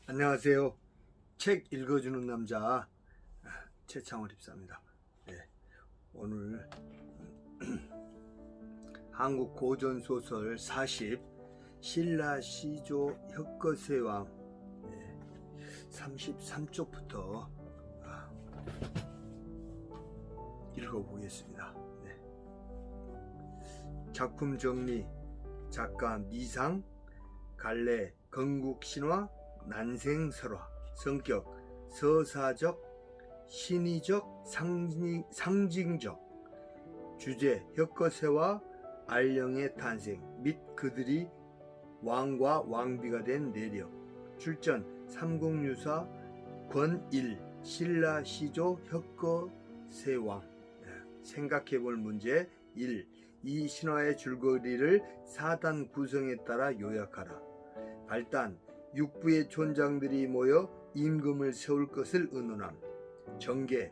안녕하세요. 책 읽어주는 남자 최창월 입사입니다. 네, 오늘 한국 고전소설 40 신라 시조 혁거세왕 33쪽부터 읽어보겠습니다. 작품 정리 작가 미상, 갈래 건국신화, 난생설화, 성격 서사적, 신의적, 상징적, 주제 혁거세와 알령의 탄생 및 그들이 왕과 왕비가 된 내력, 출전 삼국유사 권일 신라 시조 혁거세왕. 생각해볼 문제 1. 이 신화의 줄거리를 4단 구성에 따라 요약하라. 발단, 육부의 촌장들이 모여 임금을 세울 것을 의논함. 전개,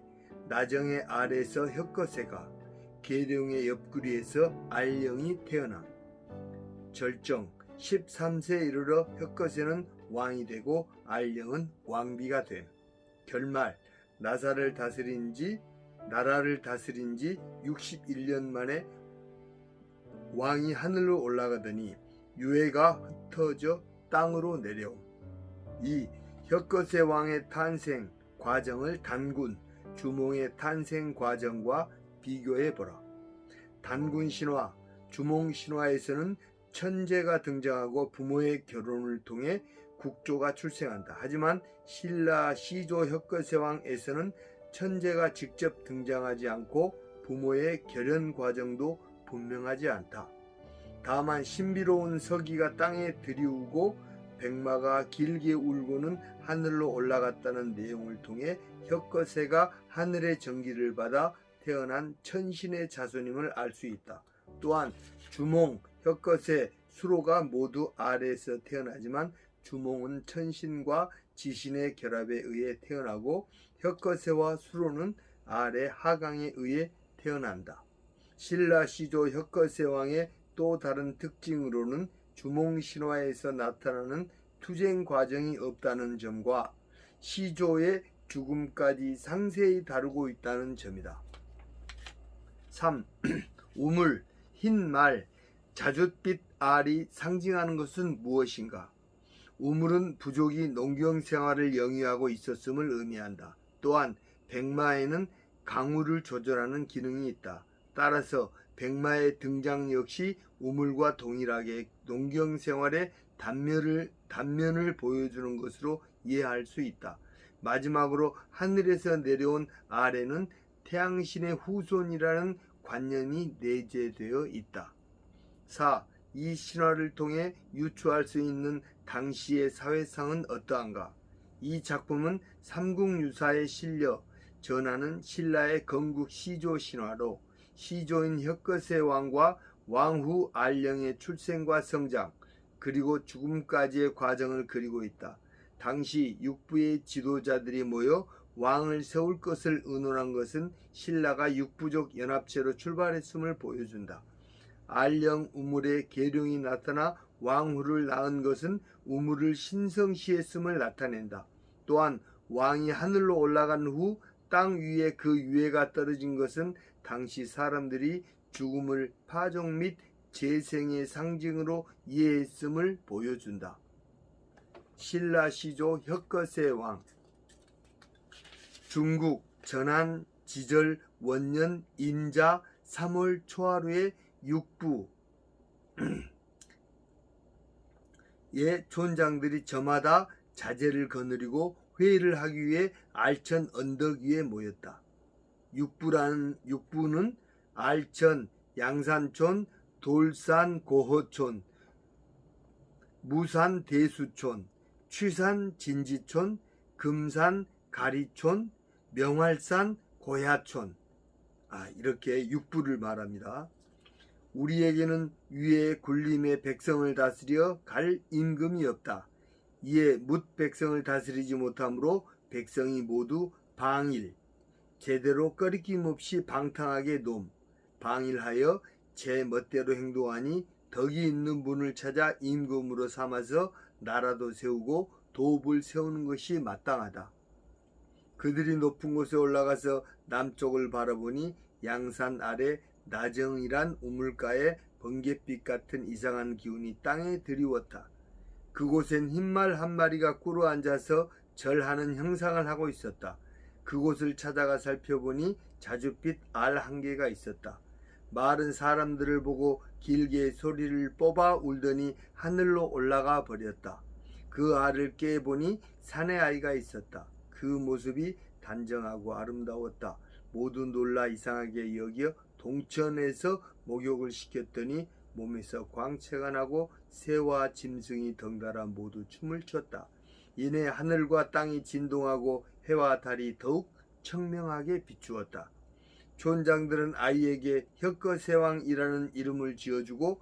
나정의 아래서 혁거세가, 계룡의 옆구리에서 알령이 태어남. 절정, 13세에 이르러 혁거세는 왕이 되고 알령은 왕비가 됨. 결말, 나라를 다스린 지 61년 만에 왕이 하늘로 올라가더니 유해가 흩어져 땅으로 내려옴. 2. 혁거세 왕의 탄생 과정을 단군, 주몽의 탄생 과정과 비교해보라. 단군 신화, 주몽 신화에서는 천재가 등장하고 부모의 결혼을 통해 국조가 출생한다. 하지만 신라 시조 혁거세왕에서는 천재가 직접 등장하지 않고 부모의 결연 과정도 분명하지 않다. 다만 신비로운 서기가 땅에 들이우고 백마가 길게 울고는 하늘로 올라갔다는 내용을 통해 혁거세가 하늘의 전기를 받아 태어난 천신의 자손임을 알 수 있다. 또한 주몽, 혁거세, 수로가 모두 아래에서 태어나지만 주몽은 천신과 지신의 결합에 의해 태어나고 혁거세와 수로는 아래 하강에 의해 태어난다. 신라 시조 혁거세왕의 또 다른 특징으로는 주몽 신화에서 나타나는 투쟁 과정이 없다는 점과 시조의 죽음까지 상세히 다루고 있다는 점이다. 3. 우물, 흰 말, 자줏빛 알이 상징하는 것은 무엇인가? 우물은 부족이 농경 생활을 영위하고 있었음을 의미한다. 또한 백마에는 강우를 조절하는 기능이 있다. 따라서 백마의 등장 역시 우물과 동일하게 농경 생활의 단면을 보여주는 것으로 이해할 수 있다. 마지막으로 하늘에서 내려온 아래는 태양신의 후손이라는 관념이 내재되어 있다. 4. 이 신화를 통해 유추할 수 있는 당시의 사회상은 어떠한가? 이 작품은 삼국유사에 실려 전하는 신라의 건국 시조 신화로 시조인 혁거세 왕과 왕후 알령의 출생과 성장 그리고 죽음까지의 과정을 그리고 있다. 당시 육부의 지도자들이 모여 왕을 세울 것을 의논한 것은 신라가 육부족 연합체로 출발했음을 보여준다. 알령 우물에 계룡이 나타나 왕후를 낳은 것은 우물을 신성시했음을 나타낸다. 또한 왕이 하늘로 올라간 후 땅 위에 그 유해가 떨어진 것은 당시 사람들이 죽음을 파종 및 재생의 상징으로 이해했음을 보여준다. 신라 시조 혁거세 왕. 중국 전한 지절 원년 인자 3월 초하루에 육부의 촌장들이 저마다 자제를 거느리고 회의를 하기 위해 알천 언덕 위에 모였다. 육부는 알천, 양산촌, 돌산 고허촌, 무산 대수촌, 취산 진지촌, 금산 가리촌, 명활산 고야촌, 이렇게 육부를 말합니다. 우리에게는 위의 군림의 백성을 다스려 갈 임금이 없다. 이에 뭇 백성을 다스리지 못하므로 백성이 모두 방일, 제대로 꺼리낌 없이 방탕하게 놈, 방일하여 제 멋대로 행동하니 덕이 있는 분을 찾아 임금으로 삼아서 나라도 세우고 도읍을 세우는 것이 마땅하다. 그들이 높은 곳에 올라가서 남쪽을 바라보니 양산 아래 나정이란 우물가에 번갯빛 같은 이상한 기운이 땅에 드리웠다. 그곳엔 흰말 한 마리가 꿇어 앉아서 절하는 형상을 하고 있었다. 그곳을 찾아가 살펴보니 자줏빛 알 한 개가 있었다. 말은 사람들을 보고 길게 소리를 뽑아 울더니 하늘로 올라가 버렸다. 그 알을 깨보니 사내 아이가 있었다. 그 모습이 단정하고 아름다웠다. 모두 놀라 이상하게 여겨 동천에서 목욕을 시켰더니 몸에서 광채가 나고 새와 짐승이 덩달아 모두 춤을 췄다. 이내 하늘과 땅이 진동하고 해와 달이 더욱 청명하게 비추었다. 촌장들은 아이에게 혁거세왕이라는 이름을 지어주고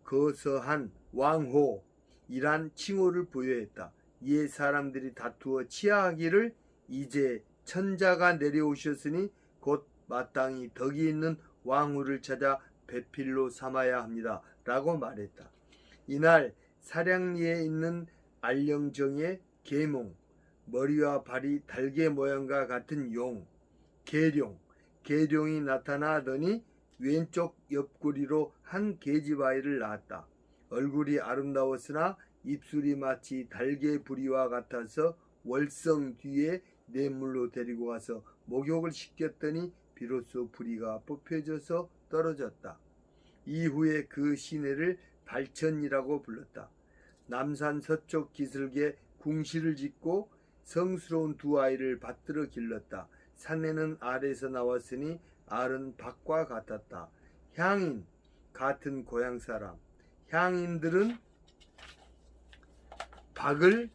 거서한 왕호이란 칭호를 부여했다. 이에 사람들이 다투어 치하하기를 이제 천자가 내려오셨으니 곧 마땅히 덕이 있는 왕후를 찾아 배필로 삼아야 합니다. 라고 말했다. 이날 사량리에 있는 알령정의 계몽, 머리와 발이 달개 모양과 같은 용, 계룡이 나타나더니 왼쪽 옆구리로 한 계집아이를 낳았다. 얼굴이 아름다웠으나 입술이 마치 달개 부리와 같아서 월성 뒤에 냇물로 데리고 가서 목욕을 시켰더니 비로소 부리가 뽑혀져서 떨어졌다. 이후에 그 시내를 발천이라고 불렀다. 남산 서쪽 기슭에 궁시를 짓고 성스러운 두 아이를 받들어 길렀다. 사내는 알에서 나왔으니 알은 박과 같았다. 향인 같은 고향 사람. 향인들은 박을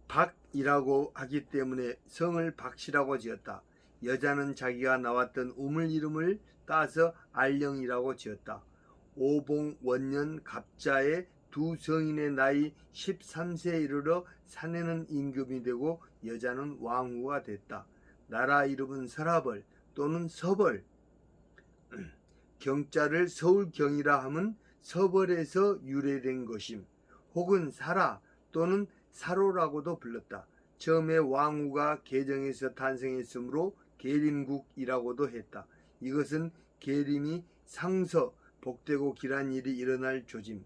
박이라고 하기 때문에 성을 박씨라고 지었다. 여자는 자기가 나왔던 우물 이름을 따서 알령이라고 지었다. 오봉원년 갑자에 두 성인의 나이 13세에 이르러 사내는 임금이 되고 여자는 왕후가 됐다. 나라 이름은 서라벌 또는 서벌. 경자를 서울경이라 함은 서벌에서 유래된 것임. 혹은 사라 또는 사로라고도 불렀다. 처음에 왕후가 계정에서 탄생했으므로 계림국이라고도 했다. 이것은 계림이 상서, 복되고 길한 일이 일어날 조짐,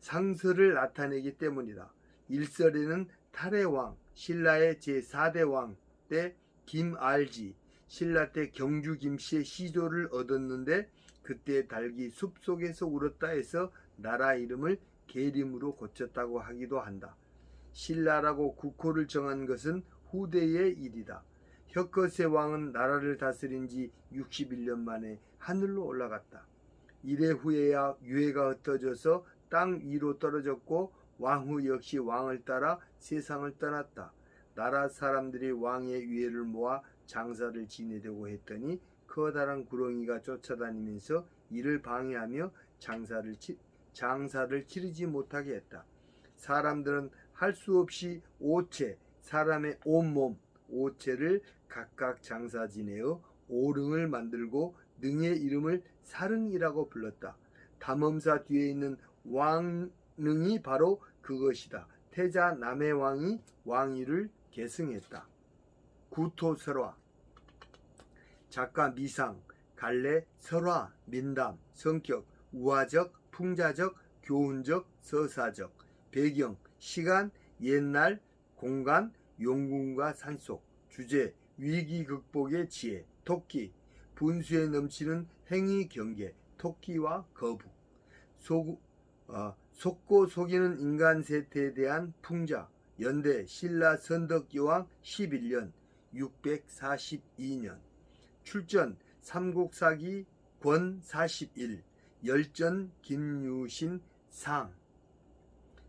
상서를 나타내기 때문이다. 일설에는 탈해왕, 신라의 제4대 왕 때 김알지, 신라 때 경주 김씨의 시조를 얻었는데 그때 닭이 숲속에서 울었다 해서 나라 이름을 계림으로 고쳤다고 하기도 한다. 신라라고 국호를 정한 것은 후대의 일이다. 혁거세 왕은 나라를 다스린 지 61년 만에 하늘로 올라갔다. 이래 후에야 유해가 흩어져서 땅 위로 떨어졌고 왕후 역시 왕을 따라 세상을 떠났다. 나라 사람들이 왕의 위해를 모아 장사를 지내려고 했더니 커다란 구렁이가 쫓아다니면서 이를 방해하며 장사를 치르지 못하게 했다. 사람들은 할 수 없이 오체, 사람의 온몸 오체를 각각 장사 지내어 오릉을 만들고 능의 이름을 사릉이라고 불렀다. 담엄사 뒤에 있는 왕능이 바로 그것이다. 태자 남의 왕이 왕위를 계승했다. 구토설화. 작가 미상, 갈래, 설화, 민담, 성격, 우화적, 풍자적, 교훈적, 서사적, 배경, 시간, 옛날, 공간, 용궁과 산속, 주제, 위기 극복의 지혜, 토끼, 분수에 넘치는 행위 경계, 토끼와 거북, 속고 속이는 인간 세태에 대한 풍자, 연대 신라 선덕여왕 11년 642년, 출전 삼국사기 권 41, 열전 김유신 상.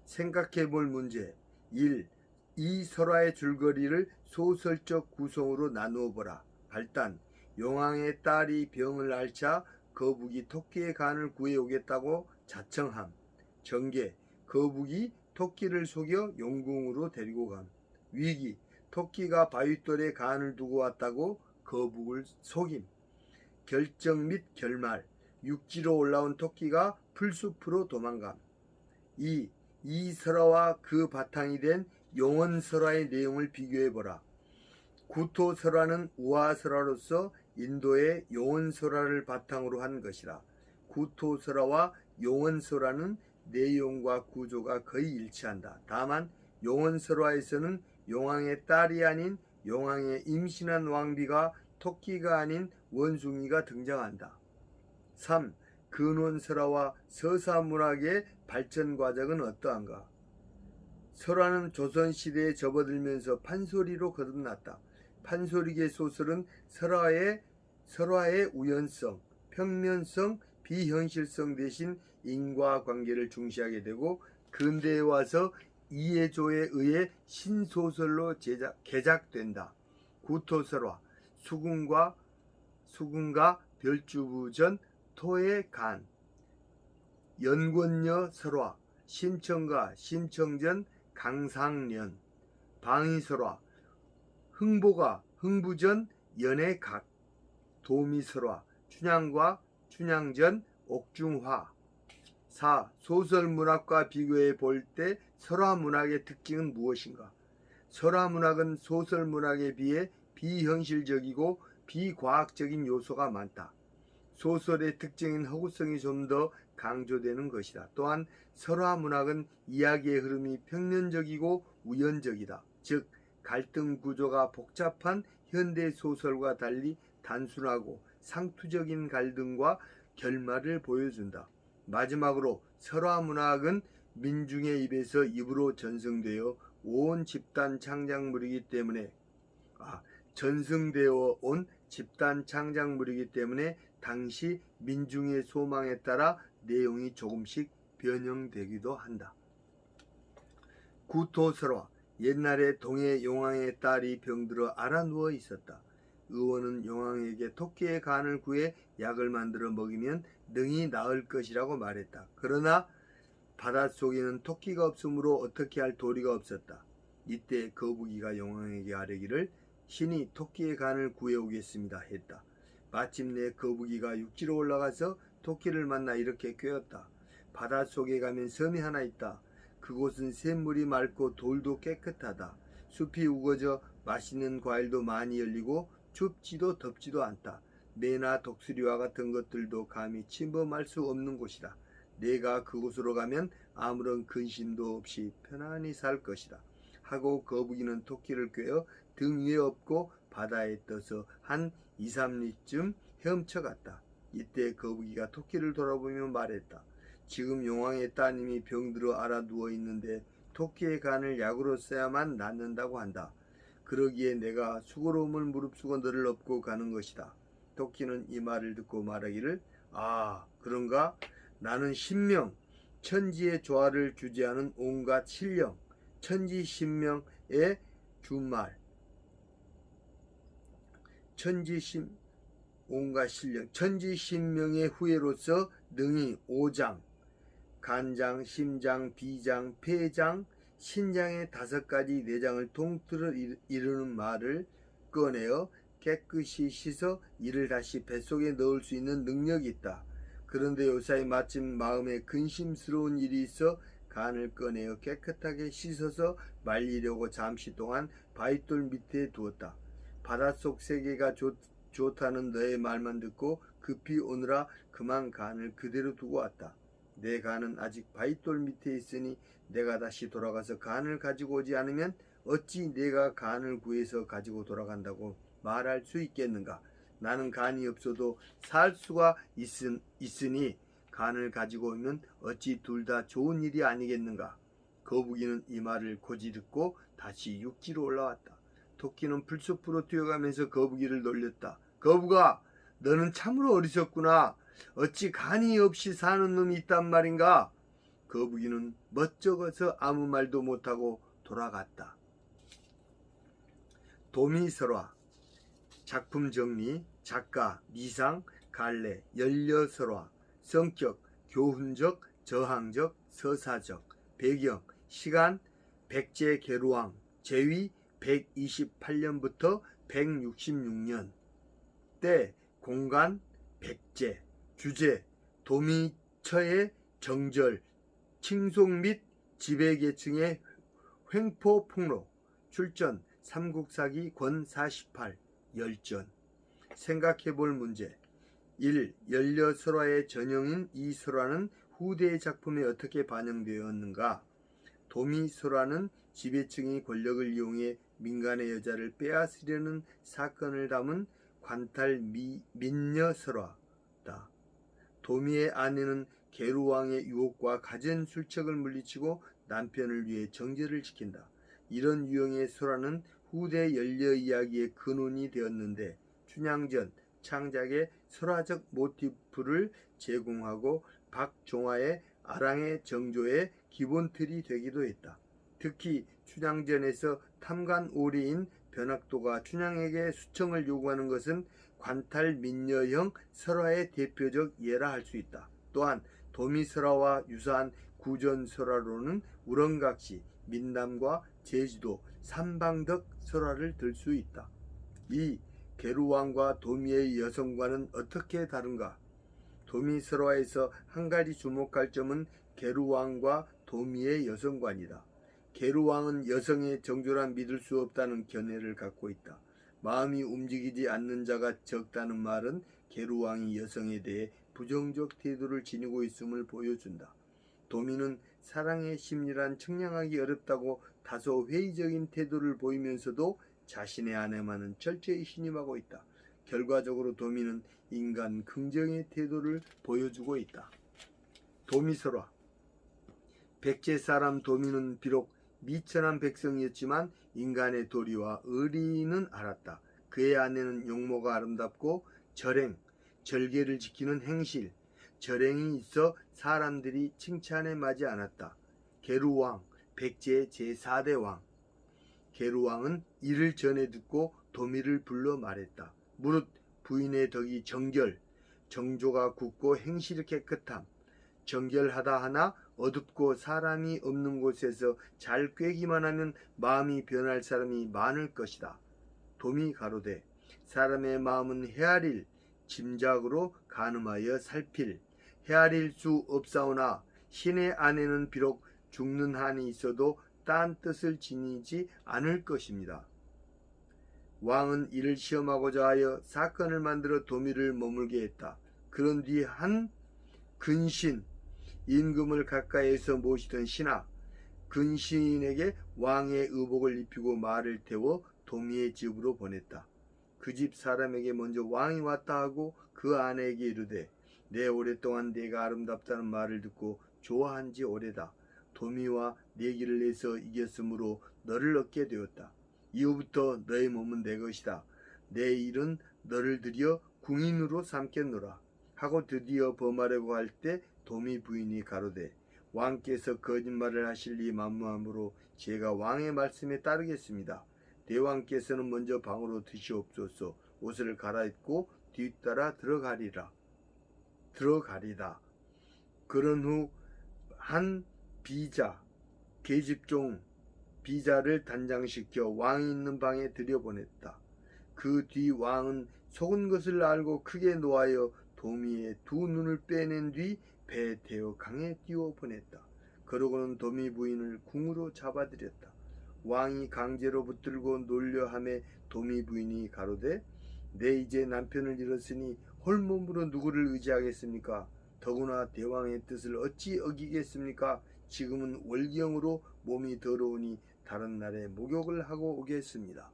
생각해 볼 문제 1. 이 설화의 줄거리를 소설적 구성으로 나누어 보라. 발단. 용왕의 딸이 병을 앓자 거북이 토끼의 간을 구해오겠다고 자청함. 전개. 거북이 토끼를 속여 용궁으로 데리고 감. 위기. 토끼가 바윗돌에 간을 두고 왔다고 거북을 속임. 결정 및 결말. 육지로 올라온 토끼가 풀숲으로 도망감. 2. 이 설화와 그 바탕이 된 용언설화의 내용을 비교해보라. 구토설화는 우화설화로서 인도의 용언설화를 바탕으로 한 것이라. 구토설화와 용언설화는 내용과 구조가 거의 일치한다. 다만 용언설화에서는 용왕의 딸이 아닌 용왕의 임신한 왕비가 토끼가 아닌 원숭이가 등장한다. 3. 근원설화와 서사문학의 발전 과정은 어떠한가? 설화는 조선시대에 접어들면서 판소리로 거듭났다. 판소리계 소설은 설화의 우연성, 평면성, 비현실성 대신 인과관계를 중시하게 되고 근대에 와서 이해조에 의해 신소설로 개작된다. 구토설화, 수군과 별주부전, 토의 간, 연권녀 설화, 심청가, 심청전, 강상련, 방위설화, 흥보가, 흥부전, 연애각, 도미설화, 춘향과, 춘향전, 옥중화. 4. 소설문학과 비교해 볼 때 설화문학의 특징은 무엇인가? 설화문학은 소설문학에 비해 비현실적이고 비과학적인 요소가 많다. 소설의 특징인 허구성이 좀 더 강조되는 것이다. 또한 설화문학은 이야기의 흐름이 평면적이고 우연적이다. 즉 갈등 구조가 복잡한 현대 소설과 달리 단순하고 상투적인 갈등과 결말을 보여준다. 마지막으로 설화문학은 민중의 입에서 입으로 전승되어 온 집단 창작물이기 때문에 전승되어 온 집단 창작물이기 때문에 당시 민중의 소망에 따라 내용이 조금씩 변형되기도 한다. 구토설화. 옛날에 동해 용왕의 딸이 병들어 앓아 누워 있었다. 의원은 용왕에게 토끼의 간을 구해 약을 만들어 먹이면 능히 나을 것이라고 말했다. 그러나 바닷속에는 토끼가 없으므로 어떻게 할 도리가 없었다. 이때 거북이가 용왕에게 아뢰기를 신이 토끼의 간을 구해오겠습니다 했다. 마침내 거북이가 육지로 올라가서 토끼를 만나 이렇게 꾀었다. 바닷속에 가면 섬이 하나 있다. 그곳은 샘물이 맑고 돌도 깨끗하다. 숲이 우거져 맛있는 과일도 많이 열리고 춥지도 덥지도 않다. 매나 독수리와 같은 것들도 감히 침범할 수 없는 곳이다. 내가 그곳으로 가면 아무런 근심도 없이 편안히 살 것이다. 하고 거북이는 토끼를 꿰어 등 위에 엎고 바다에 떠서 한 2, 3리쯤 헤엄쳐갔다. 이때 거북이가 토끼를 돌아보며 말했다. 지금 용왕의 따님이 병들어 앓아 누워 있는데 토끼의 간을 약으로 써야만 낫는다고 한다. 그러기에 내가 수고로움을 무릅쓰고 너를 업고 가는 것이다. 토끼는 이 말을 듣고 말하기를 그런가? 나는 신명, 천지의 조화를 주재하는 온갖 신령, 천지신명의 주말, 온갖 신령, 천지신명의 후예로서 능히 오장, 간장, 심장, 비장, 폐장, 신장의 5가지 내장을 통틀어 이르는 말을 꺼내어 깨끗이 씻어 이를 다시 뱃속에 넣을 수 있는 능력이 있다. 그런데 요사이 마침 마음에 근심스러운 일이 있어 간을 꺼내어 깨끗하게 씻어서 말리려고 잠시 동안 바윗돌 밑에 두었다. 바닷속 세계가 좋다는 너의 말만 듣고 급히 오느라 그만 간을 그대로 두고 왔다. 내 간은 아직 바윗돌 밑에 있으니 내가 다시 돌아가서 간을 가지고 오지 않으면 어찌 내가 간을 구해서 가지고 돌아간다고 말할 수 있겠는가? 나는 간이 없어도 살 수가 있으니 간을 가지고 오면 어찌 둘 다 좋은 일이 아니겠는가? 거북이는 이 말을 고지 듣고 다시 육지로 올라왔다. 토끼는 풀숲으로 뛰어가면서 거북이를 놀렸다. 거북아, 너는 참으로 어리석구나. 어찌 간이 없이 사는 놈이 있단 말인가? 거북이는 멋쩍어서 아무 말도 못하고 돌아갔다. 도미설화. 작품 정리. 작가 미상, 갈래, 연려설화. 성격 교훈적, 저항적, 서사적. 배경 시간 백제 계루왕 제위 128년부터 166년. 때 공간 백제. 주제 도미처의 정절, 칭송 및 지배계층의 횡포 폭로, 출전 삼국사기 권 48, 열전. 생각해볼 문제. 1. 연려설화의 전형인 이 설화는 후대의 작품에 어떻게 반영되었는가? 도미설화는 지배층이 권력을 이용해 민간의 여자를 빼앗으려는 사건을 담은 관탈 민녀설화다. 도미의 아내는 계루왕의 유혹과 갖은 술책을 물리치고 남편을 위해 정제를 지킨다. 이런 유형의 설화는 후대 연려 이야기의 근원이 되었는데 춘향전 창작의 설화적 모티프를 제공하고 박종화의 아랑의 정조의 기본틀이 되기도 했다. 특히 춘향전에서 탐관 오리인 변학도가 춘향에게 수청을 요구하는 것은 관탈 민녀형 설화의 대표적 예라 할 수 있다. 또한 도미설화와 유사한 구전설화로는 우렁각시, 민담과 제주도, 삼방덕 설화를 들 수 있다. 2. 계루왕과 도미의 여성관은 어떻게 다른가? 도미설화에서 한 가지 주목할 점은 계루왕과 도미의 여성관이다. 계루왕은 여성의 정조란 믿을 수 없다는 견해를 갖고 있다. 마음이 움직이지 않는 자가 적다는 말은 계루왕이 여성에 대해 부정적 태도를 지니고 있음을 보여준다. 도미는 사랑의 심리란 측량하기 어렵다고 다소 회의적인 태도를 보이면서도 자신의 아내만은 철저히 신임하고 있다. 결과적으로 도미는 인간 긍정의 태도를 보여주고 있다. 도미설화. 백제 사람 도미는 비록 미천한 백성이었지만 인간의 도리와 의리는 알았다. 그의 아내는 용모가 아름답고 절행, 절개를 지키는 행실, 절행이 있어 사람들이 칭찬에 마지 않았다. 계루왕, 백제의 제4대 왕. 계루왕은 이를 전해 듣고 도미를 불러 말했다. 무릇 부인의 덕이 정결, 정조가 굳고 행실이 깨끗함. 정결하다 하나 어둡고 사람이 없는 곳에서 잘 꿰기만 하면 마음이 변할 사람이 많을 것이다. 도미 가로되 사람의 마음은 헤아릴 짐작으로 가늠하여 살필 헤아릴 수 없사오나 신의 아내는 비록 죽는 한이 있어도 딴 뜻을 지니지 않을 것입니다. 왕은 이를 시험하고자 하여 사건을 만들어 도미를 머물게 했다. 그런 뒤 한 근신, 임금을 가까이에서 모시던 신하, 근신에게 왕의 의복을 입히고 말을 태워 도미의 집으로 보냈다. 그 집 사람에게 먼저 왕이 왔다 하고 그 아내에게 이르되 내 오랫동안 네가 아름답다는 말을 듣고 좋아한 지 오래다. 도미와 내기를 내서 이겼으므로 너를 얻게 되었다. 이후부터 너의 몸은 내 것이다. 내 일은 너를 들여 궁인으로 삼겠노라 하고 드디어 범하려고 할 때 도미 부인이 가로되 왕께서 거짓말을 하실 리 만무하므로 제가 왕의 말씀에 따르겠습니다. 대왕께서는 먼저 방으로 드시옵소서. 옷을 갈아입고 뒤따라 들어가리다. 그런 후 한 비자, 계집종 비자를 단장시켜 왕이 있는 방에 들여보냈다. 그 뒤 왕은 속은 것을 알고 크게 노하여 도미의 두 눈을 빼낸 뒤 배에 태워 강에 띄워 보냈다. 그러고는 도미 부인을 궁으로 잡아들였다. 왕이 강제로 붙들고 놀려하매 도미 부인이 가로되 내 이제 남편을 잃었으니 홀몸으로 누구를 의지하겠습니까? 더구나 대왕의 뜻을 어찌 어기겠습니까? 지금은 월경으로 몸이 더러우니 다른 날에 목욕을 하고 오겠습니다.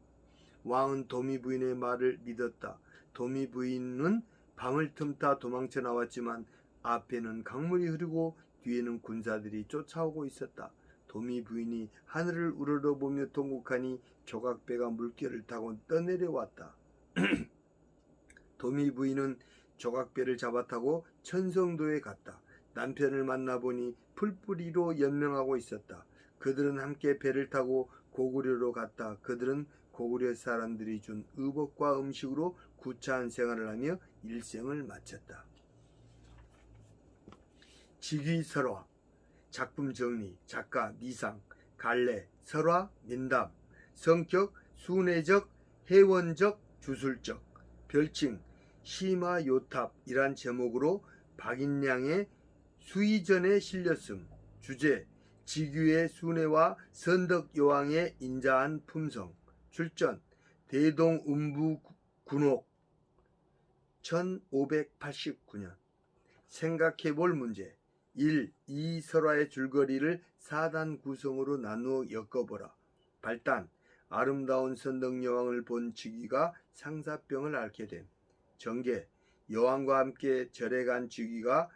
왕은 도미 부인의 말을 믿었다. 도미 부인은 밤을 틈타 도망쳐 나왔지만 앞에는 강물이 흐르고 뒤에는 군사들이 쫓아오고 있었다. 도미 부인이 하늘을 우러러보며 통곡하니 조각배가 물결을 타고 떠내려왔다. 도미 부인은 조각배를 잡아타고 천성도에 갔다. 남편을 만나보니 풀뿌리로 연명하고 있었다. 그들은 함께 배를 타고 고구려로 갔다. 그들은 고구려 사람들이 준 의복과 음식으로 구차한 생활을 하며 일생을 마쳤다. 직위설화. 작품 정리. 작가 미상. 갈래. 설화. 민담. 성격. 순회적. 회원적. 주술적. 별칭. 시마요탑이란 제목으로 박인량의 수의전에 실렸음. 주제 직위의 순애와 선덕여왕의 인자한 품성. 출전 대동음부군옥 1589년. 생각해볼 문제 1. 이 설화의 줄거리를 4단 구성으로 나누어 엮어보라. 발단 아름다운 선덕여왕을 본 즉위가 상사병을 앓게 됨. 전개 여왕과 함께 절에 간 즉위가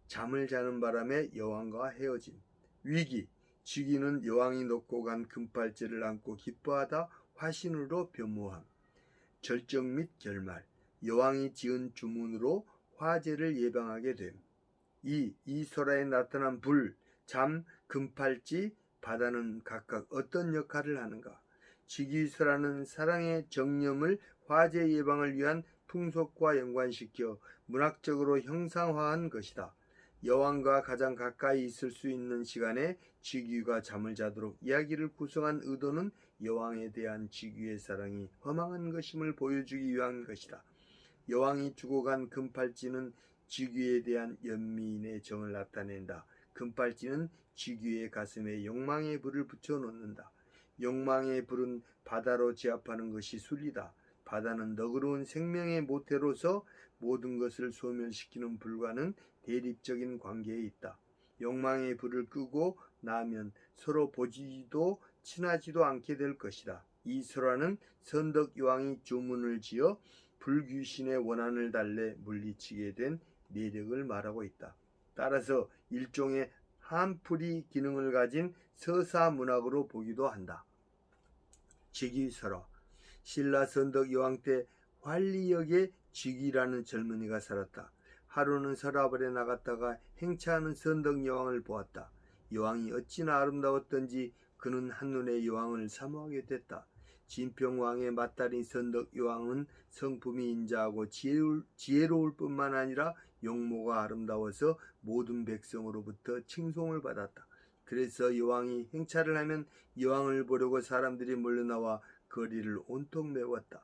잠을 자는 바람에 여왕과 헤어짐. 위기 즉위는 여왕이 놓고 간 금팔찌를 안고 기뻐하다 화신으로 변모함. 절정 및 결말 여왕이 지은 주문으로 화재를 예방하게 됨. 2. 이 설화에 나타난 불, 잠, 금팔찌, 바다는 각각 어떤 역할을 하는가? 직위설화는 사랑의 정념을 화재 예방을 위한 풍속과 연관시켜 문학적으로 형상화한 것이다. 여왕과 가장 가까이 있을 수 있는 시간에 직위가 잠을 자도록 이야기를 구성한 의도는 여왕에 대한 직위의 사랑이 허망한 것임을 보여주기 위한 것이다. 여왕이 주고 간 금팔찌는 직위에 대한 연민의 정을 나타낸다. 금팔찌는 직위의 가슴에 욕망의 불을 붙여놓는다. 욕망의 불은 바다로 제압하는 것이 순리다. 바다는 너그러운 생명의 모태로서 모든 것을 소멸시키는 불과는 대립적인 관계에 있다. 욕망의 불을 끄고 나면 서로 보지도 친하지도 않게 될 것이다. 이 설화는 선덕여왕이 주문을 지어 불귀신의 원한을 달래 물리치게 된 내력을 말하고 있다. 따라서 일종의 한풀이 기능을 가진 서사문학으로 보기도 한다. 직위설화 신라 선덕여왕 때 활리역에 직위라는 젊은이가 살았다. 하루는 서라벌에 나갔다가 행차하는 선덕여왕을 보았다. 여왕이 어찌나 아름다웠던지 그는 한눈에 여왕을 사모하게 됐다. 진평왕의 맏딸인 선덕여왕은 성품이 인자하고 지혜로울 뿐만 아니라 용모가 아름다워서 모든 백성으로부터 칭송을 받았다. 그래서 여왕이 행차를 하면 여왕을 보려고 사람들이 몰려나와 거리를 온통 메웠다.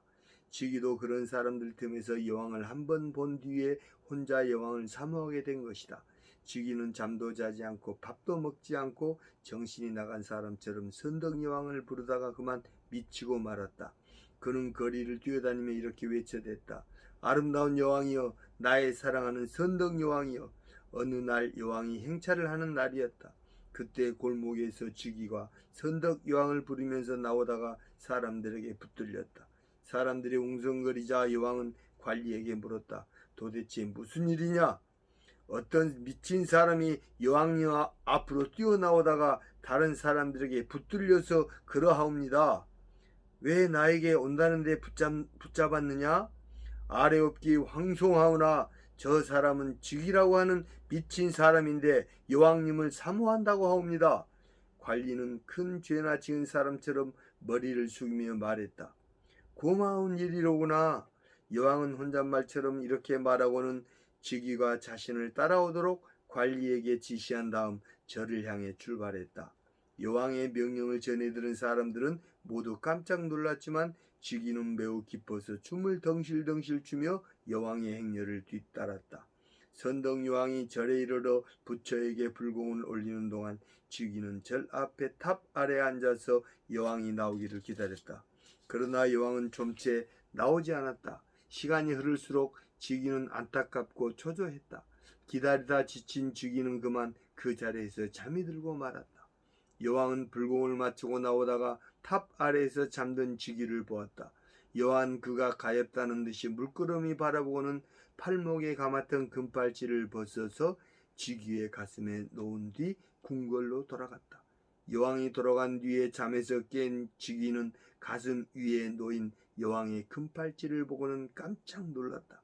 직위도 그런 사람들 틈에서 여왕을 한 번 본 뒤에 혼자 여왕을 사모하게 된 것이다. 직위는 잠도 자지 않고 밥도 먹지 않고 정신이 나간 사람처럼 선덕여왕을 부르다가 그만 미치고 말았다. 그는 거리를 뛰어다니며 이렇게 외쳐댔다. 아름다운 여왕이여, 나의 사랑하는 선덕여왕이여. 어느 날 여왕이 행차를 하는 날이었다. 그때 골목에서 직위가 선덕여왕을 부르면서 나오다가 사람들에게 붙들렸다. 사람들이 웅성거리자 여왕은 관리에게 물었다. 도대체 무슨 일이냐? 어떤 미친 사람이 여왕 앞으로 뛰어나오다가 다른 사람들에게 붙들려서 그러하옵니다. 왜 나에게 온다는데 붙잡았느냐? 아래옵기 황송하오나 저 사람은 직위라고 하는 미친 사람인데 여왕님을 사모한다고 하옵니다. 관리는 큰 죄나 지은 사람처럼 머리를 숙이며 말했다. 고마운 일이로구나. 여왕은 혼잣말처럼 이렇게 말하고는 직위가 자신을 따라오도록 관리에게 지시한 다음 절을 향해 출발했다. 여왕의 명령을 전해 들은 사람들은 모두 깜짝 놀랐지만 직위는 매우 기뻐서 춤을 덩실덩실 추며 여왕의 행렬을 뒤따랐다. 선덕여왕이 절에 이르러 부처에게 불공을 올리는 동안 직위는 절 앞에 탑 아래 앉아서 여왕이 나오기를 기다렸다. 그러나 여왕은 좀채 나오지 않았다. 시간이 흐를수록 직위는 안타깝고 초조했다. 기다리다 지친 직위는 그만 그 자리에서 잠이 들고 말았다. 여왕은 불공을 마치고 나오다가 탑 아래에서 잠든 직위를 보았다. 여왕은 그가 가엾다는 듯이 물끄러미 바라보고는 팔목에 감았던 금팔찌를 벗어서 직위의 가슴에 놓은 뒤 궁궐로 돌아갔다. 여왕이 돌아간 뒤에 잠에서 깬 직위는 가슴 위에 놓인 여왕의 금팔찌를 보고는 깜짝 놀랐다.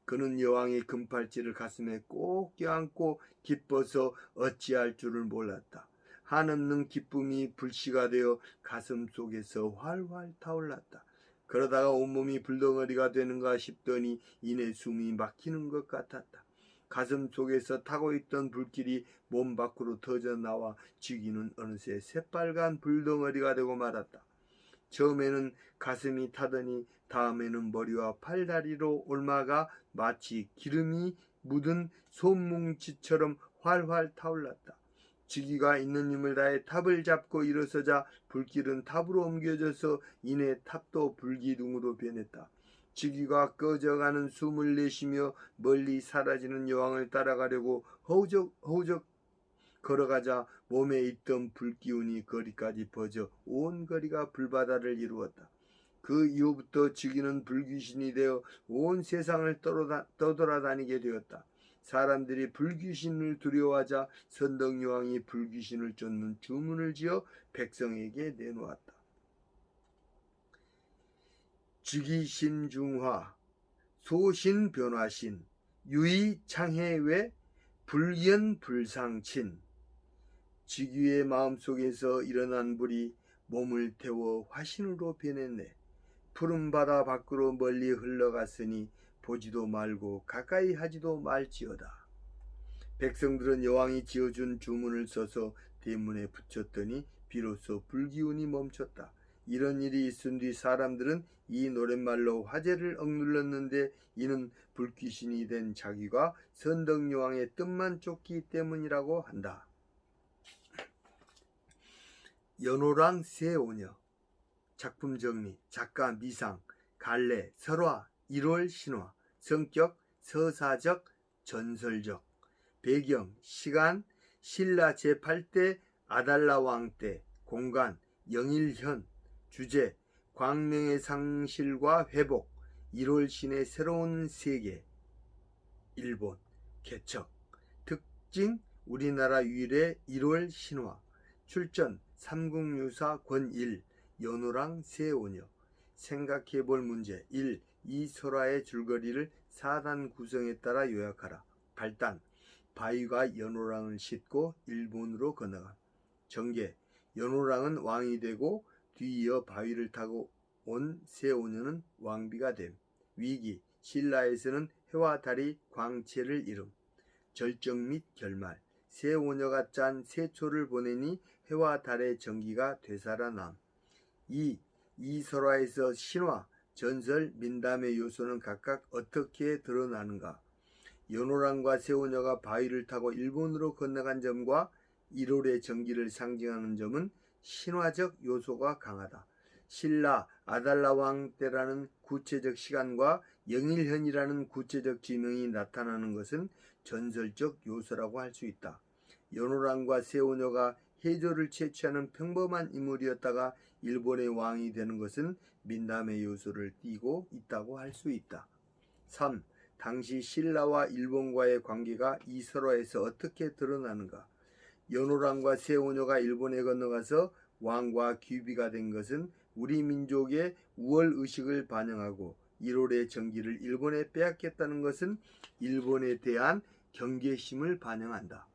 그는 여왕의 금팔찌를 가슴에 꼭 껴안고 기뻐서 어찌할 줄을 몰랐다. 한없는 기쁨이 불씨가 되어 가슴 속에서 활활 타올랐다. 그러다가 온몸이 불덩어리가 되는가 싶더니 이내 숨이 막히는 것 같았다. 가슴 속에서 타고 있던 불길이 몸 밖으로 터져나와 직위는 어느새 새빨간 불덩어리가 되고 말았다. 처음에는 가슴이 타더니 다음에는 머리와 팔다리로 옮아가 마치 기름이 묻은 솜뭉치처럼 활활 타올랐다. 지기가 있는 힘을 다해 탑을 잡고 일어서자 불길은 탑으로 옮겨져서 이내 탑도 불기둥으로 변했다. 지기가 꺼져가는 숨을 내쉬며 멀리 사라지는 여왕을 따라가려고 허우적 걸어가자 몸에 있던 불기운이 거리까지 퍼져 온 거리가 불바다를 이루었다. 그 이후부터 지기는 불귀신이 되어 온 세상을 떠돌아다니게 되었다. 사람들이 불귀신을 두려워하자 선덕여왕이 불귀신을 쫓는 주문을 지어 백성에게 내놓았다. 지기신중화, 소신변화신, 유의창해외, 불견불상친. 지기의 마음속에서 일어난 불이 몸을 태워 화신으로 변했네. 푸른 바다 밖으로 멀리 흘러갔으니 보지도 말고 가까이 하지도 말지어다. 백성들은 여왕이 지어준 주문을 써서 대문에 붙였더니 비로소 불기운이 멈췄다. 이런 일이 있은 뒤 사람들은 이 노랫말로 화제를 억눌렀는데 이는 불귀신이 된 자기가 선덕여왕의 뜻만 쫓기 때문이라고 한다. 연호랑 새오녀. 작품 정리. 작가 미상, 갈래, 설화, 1월 신화. 성격 서사적, 전설적. 배경 시간 신라 제8대 아달라 왕 때. 공간 영일현. 주제 광명의 상실과 회복. 1월 신의 새로운 세계. 일본. 개척. 특징 우리나라 유일의 1월 신화. 출전 삼국유사 권일. 연호랑 새오녀. 생각해볼 문제 1. 이 설화의 줄거리를 4단 구성에 따라 요약하라. 발단 바위가 연호랑을 싣고 일본으로 건너감. 전개 연호랑은 왕이 되고 뒤이어 바위를 타고 온 새오녀는 왕비가 됨. 위기 신라에서는 해와 달이 광채를 이룸. 절정 및 결말 새오녀가 짠 세초를 보내니 해와 달의 전기가 되살아남. 이 설화에서 신화, 전설, 민담의 요소는 각각 어떻게 드러나는가? 연호랑과 새오녀가 바위를 타고 일본으로 건너간 점과 1월의 전기를 상징하는 점은 신화적 요소가 강하다. 신라 아달라 왕 때라는 구체적 시간과 영일현이라는 구체적 지명이 나타나는 것은 전설적 요소라고 할 수 있다. 연호랑과 새오녀가 해조를 채취하는 평범한 인물이었다가 일본의 왕이 되는 것은 민담의 요소를 띠고 있다고 할 수 있다. 3. 당시 신라와 일본과의 관계가 이 설화에서 어떻게 드러나는가? 연호랑과 새오녀가 일본에 건너가서 왕과 귀비가 된 것은 우리 민족의 우월의식을 반영하고 1월의 전기를 일본에 빼앗겼다는 것은 일본에 대한 경계심을 반영한다.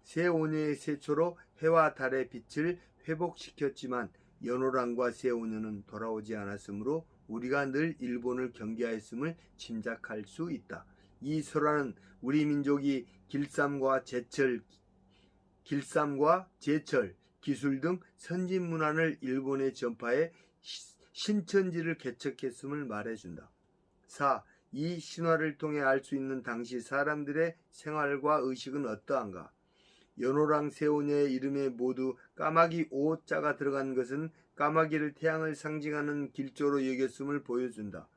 새오녀의 세초로 해와 달의 빛을 회복시켰지만 연호랑과 새오녀는 돌아오지 않았으므로 우리가 늘 일본을 경계하였음을 짐작할 수 있다. 이 설화는 우리 민족이 길쌈과 제철, 기술 등 선진 문화를 일본에 전파해 신천지를 개척했음을 말해준다. 4. 이 신화를 통해 알 수 있는 당시 사람들의 생활과 의식은 어떠한가? 연호랑 새오녀의 이름에 모두 까마귀 오자가 들어간 것은 까마귀를 태양을 상징하는 길조로 여겼음을 보여준다.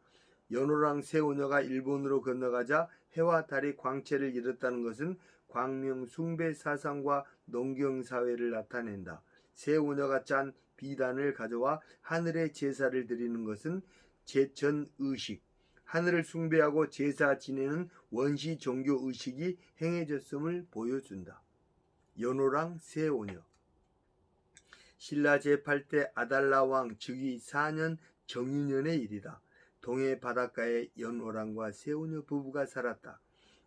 연호랑 새오녀가 일본으로 건너가자 해와 달이 광채를 잃었다는 것은 광명 숭배 사상과 농경사회를 나타낸다. 새오녀가 짠 비단을 가져와 하늘에 제사를 드리는 것은 제천의식, 하늘을 숭배하고 제사 지내는 원시 종교의식이 행해졌음을 보여준다. 연호랑 새오녀. 신라 제8대 아달라 왕 즉위 4년 정유년의 일이다. 동해 바닷가에 연호랑과 새오녀 부부가 살았다.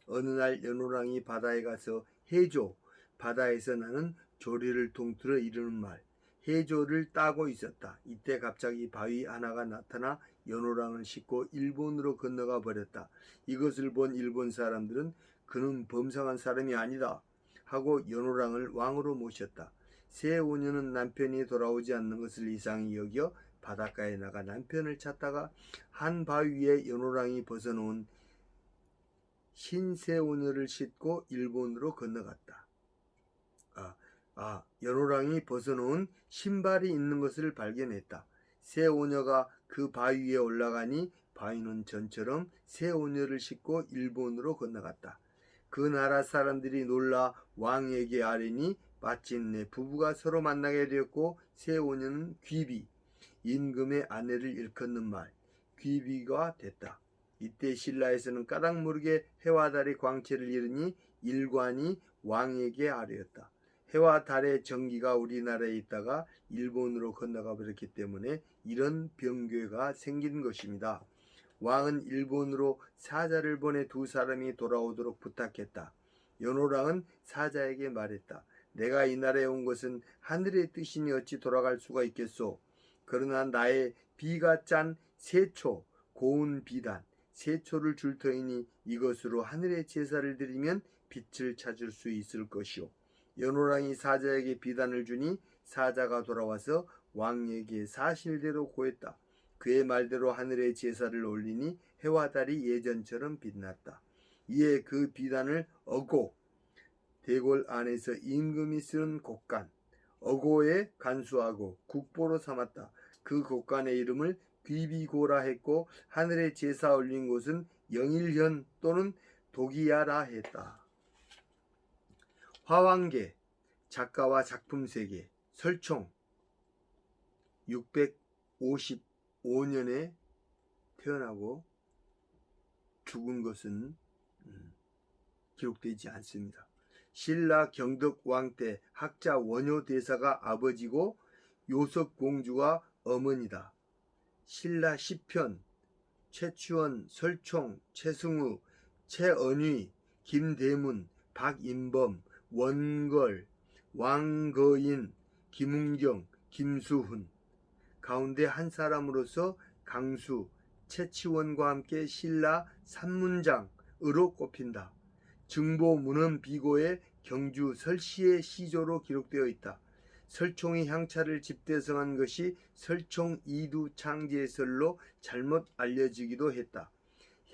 어느 날 연호랑이 바다에 가서 해조, 바다에서 나는 조리를 통틀어 이르는 말, 해조를 따고 있었다. 이때 갑자기 바위 하나가 나타나 연호랑을 싣고 일본으로 건너가 버렸다. 이것을 본 일본 사람들은 그는 범상한 사람이 아니다 하고 연호랑을 왕으로 모셨다. 새오녀는 남편이 돌아오지 않는 것을 이상히 여겨 바닷가에 나가 남편을 찾다가 한 바위 위에 연호랑이 벗어놓은 신세오녀를 싣고 일본으로 건너갔다. 연호랑이 벗어놓은 신발이 있는 것을 발견했다. 새오녀가 그 바위 위에 올라가니 바위는 전처럼 새오녀를 싣고 일본으로 건너갔다. 그 나라 사람들이 놀라 왕에게 아뢰니 마침내 부부가 서로 만나게 되었고 새오녀는 귀비, 임금의 아내를 일컫는 말, 귀비가 됐다. 이때 신라에서는 까닭 모르게 해와 달의 광채를 잃으니 일관이 왕에게 아뢰었다. 해와 달의 정기가 우리나라에 있다가 일본으로 건너가 버렸기 때문에 이런 병괴가 생긴 것입니다. 왕은 일본으로 사자를 보내 두 사람이 돌아오도록 부탁했다. 연호랑은 사자에게 말했다. 내가 이 나라에 온 것은 하늘의 뜻이니 어찌 돌아갈 수가 있겠소. 그러나 나의 비가 짠 세초, 고운 비단, 세초를 줄 터이니 이것으로 하늘의 제사를 드리면 빛을 찾을 수 있을 것이오. 연호랑이 사자에게 비단을 주니 사자가 돌아와서 왕에게 사실대로 고했다. 그의 말대로 하늘의 제사를 올리니 해와 달이 예전처럼 빛났다. 이에 그 비단을 어고, 대궐 안에서 임금이 쓰는 곡간, 어고에 간수하고 국보로 삼았다. 그 곡간의 이름을 귀비고라 했고 하늘의 제사 올린 곳은 영일현 또는 도기야라 했다. 화왕계, 작가와 작품 세계, 설총 655년에 태어나고 죽은 것은 기록되지 않습니다. 신라 경덕 왕 때 학자 원효 대사가 아버지고 요석 공주가 어머니다. 신라 10편, 최치원, 설총, 최승우, 최언휘, 김대문, 박인범, 원걸, 왕거인, 김웅경, 김수훈 가운데 한 사람으로서 강수, 최치원과 함께 신라 삼문장으로 꼽힌다. 증보 문헌 비고의 경주 설시의 시조로 기록되어 있다. 설총이 향차를 집대성한 것이 설총 이두 창제설로 잘못 알려지기도 했다.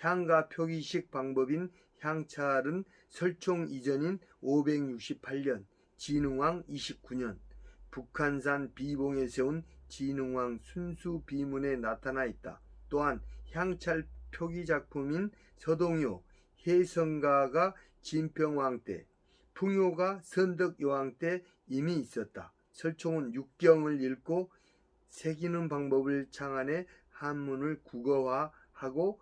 향가 표기식 방법인 향찰은 설총 이전인 568년 진흥왕 29년 북한산 비봉에 세운 진흥왕 순수 비문에 나타나 있다. 또한 향찰 표기 작품인 서동요, 해성가가 진평왕 때, 풍요가 선덕여왕 때 이미 있었다. 설총은 육경을 읽고 새기는 방법을 창안해 한문을 국어화하고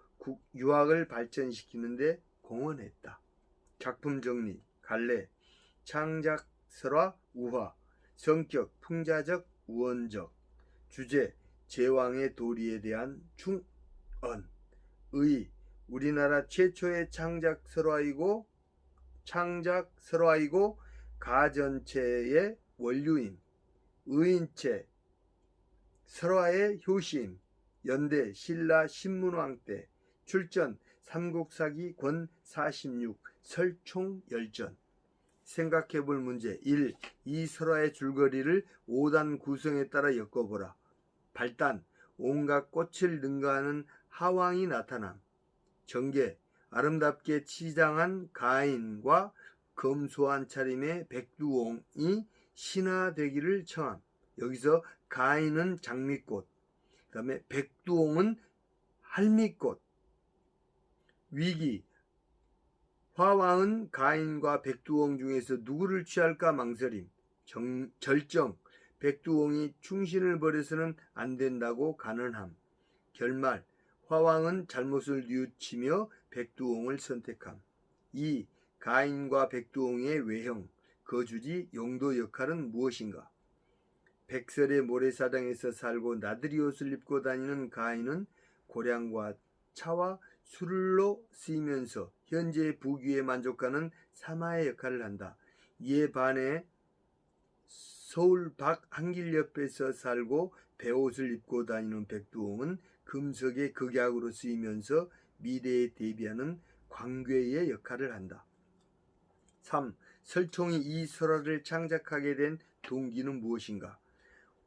유학을 발전시키는데 공헌했다. 작품 정리, 갈래, 창작설화, 우화, 성격, 풍자적, 우원적, 주제, 제왕의 도리에 대한 충언, 의, 우리나라 최초의 창작설화이고 가전체의 원류임, 의인체, 설화의 효시임, 연대 신라 신문왕 때, 출전 삼국사기 권 46, 설총열전. 생각해볼 문제 1. 이 설화의 줄거리를 5단 구성에 따라 엮어보라. 발단, 온갖 꽃을 능가하는 하왕이 나타남. 전개, 아름답게 치장한 가인과 검소한 차림의 백두옹이 신화되기를 청함. 여기서 가인은 장미꽃, 그 다음에 백두옹은 할미꽃. 위기, 화왕은 가인과 백두옹 중에서 누구를 취할까 망설임. 절정, 백두옹이 충신을 버려서는 안 된다고 간언함. 결말, 화왕은 잘못을 뉘우치며 백두옹을 선택함. 2. 가인과 백두옹의 외형, 거주지, 용도 역할은 무엇인가? 백설의 모래사장에서 살고 나들이 옷을 입고 다니는 가인은 고량과 차와 술로 쓰이면서 현재의 부귀에 만족하는 사마의 역할을 한다. 이에 반해 서울 박한길 옆에서 살고 배옷을 입고 다니는 백두옹은 금석의 극약으로 쓰이면서 미래에 대비하는 광괴의 역할을 한다. 3. 설총이 이 설화를 창작하게 된 동기는 무엇인가?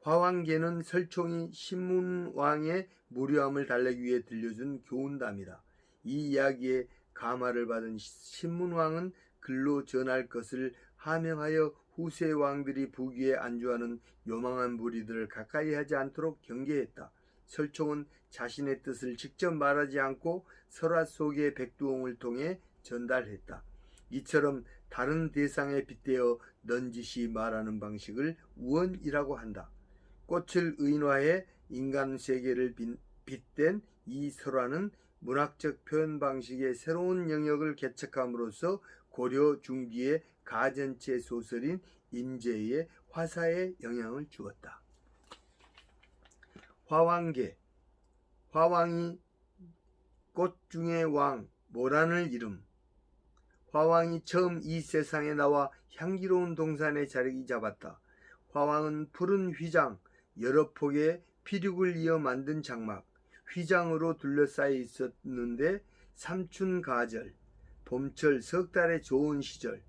화왕계는 설총이 신문왕의 무료함을 달래기 위해 들려준 교훈담이다. 이 이야기에 가마를 받은 신문왕은 글로 전할 것을 하명하여 후세 왕들이 부귀에 안주하는 요망한 무리들을 가까이 하지 않도록 경계했다. 설총은 자신의 뜻을 직접 말하지 않고 설화 속의 백두홍을 통해 전달했다. 이처럼 다른 대상에 빗대어 넌지시 말하는 방식을 우언이라고 한다. 꽃을 의인화해 인간 세계를 빗댄 이 설화는 문학적 표현 방식의 새로운 영역을 개척함으로써 고려 중기의 가전체 소설인 임제의 화사에 영향을 주었다. 화왕계. 화왕이 꽃 중의 왕, 모란을 이름. 화왕이 처음 이 세상에 나와 향기로운 동산에 자리 잡았다. 화왕은 푸른 휘장, 여러 폭의 피륙을 이어 만든 장막, 휘장으로 둘러싸여 있었는데 삼춘가절, 봄철 석 달의 좋은 시절,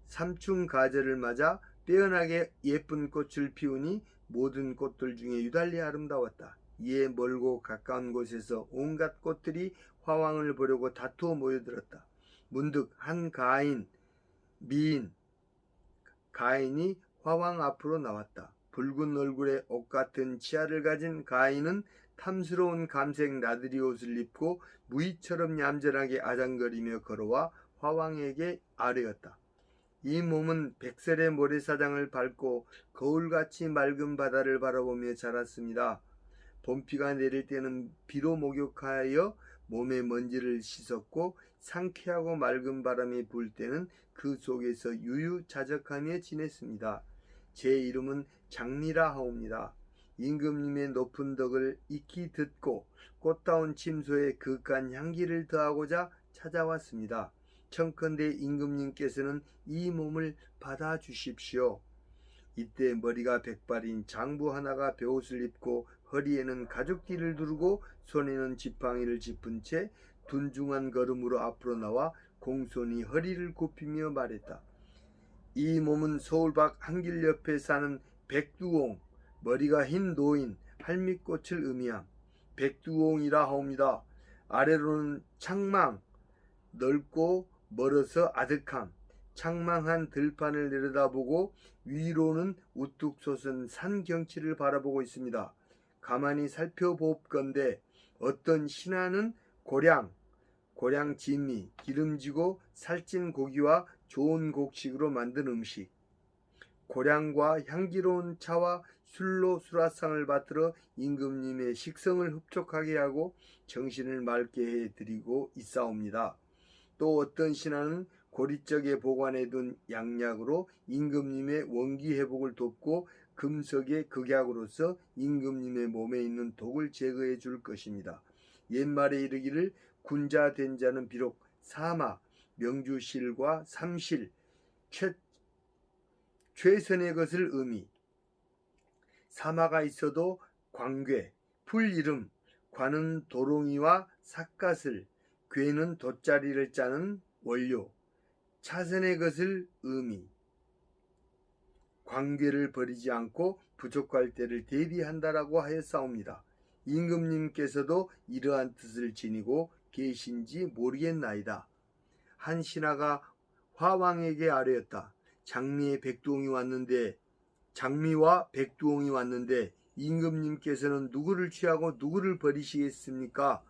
삼춘가절을 맞아 빼어나게 예쁜 꽃을 피우니 모든 꽃들 중에 유달리 아름다웠다. 이에 멀고 가까운 곳에서 온갖 꽃들이 화왕을 보려고 다투어 모여들었다. 문득 한 미인 가인이 화왕 앞으로 나왔다. 붉은 얼굴에 옷 같은 치아를 가진 가인은 탐스러운 감색 나들이 옷을 입고 무희처럼 얌전하게 아장거리며 걸어와 화왕에게 아뢰었다. 이 몸은 백설의 모래사장을 밟고 거울같이 맑은 바다를 바라보며 자랐습니다. 봄비가 내릴 때는 비로 목욕하여 몸의 먼지를 씻었고 상쾌하고 맑은 바람이 불 때는 그 속에서 유유자적하며 지냈습니다. 제 이름은 장미라 하옵니다. 임금님의 높은 덕을 익히 듣고 꽃다운 침소에 그윽한 향기를 더하고자 찾아왔습니다. 청컨대 임금님께서는 이 몸을 받아주십시오. 이때 머리가 백발인 장부 하나가 베옷을 입고 허리에는 가죽띠를 두르고 손에는 지팡이를 짚은 채 둔중한 걸음으로 앞으로 나와 공손히 허리를 굽히며 말했다. 이 몸은 서울 밖 한길 옆에 사는 백두옹, 머리가 흰 노인 할미꽃을 의미함. 백두옹이라 하옵니다. 아래로는 창망, 넓고 멀어서 아득함. 창망한 들판을 내려다보고 위로는 우뚝 솟은 산 경치를 바라보고 있습니다. 가만히 살펴보건대 어떤 신하는 고량 진미, 기름지고 살찐 고기와 좋은 곡식으로 만든 음식, 고량과 향기로운 차와 술로 수라상을 받들어 임금님의 식성을 흡족하게 하고 정신을 맑게 해드리고 있사옵니다. 또 어떤 신하는 고리적에 보관해둔 양약으로 임금님의 원기 회복을 돕고 금석의 극약으로서 임금님의 몸에 있는 독을 제거해 줄 것입니다. 옛말에 이르기를 군자 된 자는 비록 사마, 명주실과 삼실, 최선의 것을 의미. 사마가 있어도 광괴, 풀 이름, 관은 도롱이와 삿갓을, 괴는 돗자리를 짜는 원료, 차선의 것을 의미. 광괴를 버리지 않고 부족할 때를 대비한다라고 하였사옵니다. 임금님께서도 이러한 뜻을 지니고 계신지 모르겠나이다. 한 신하가 화왕에게 아뢰었다. 장미와 백두홍이 왔는데 임금님께서는 누구를 취하고 누구를 버리시겠습니까?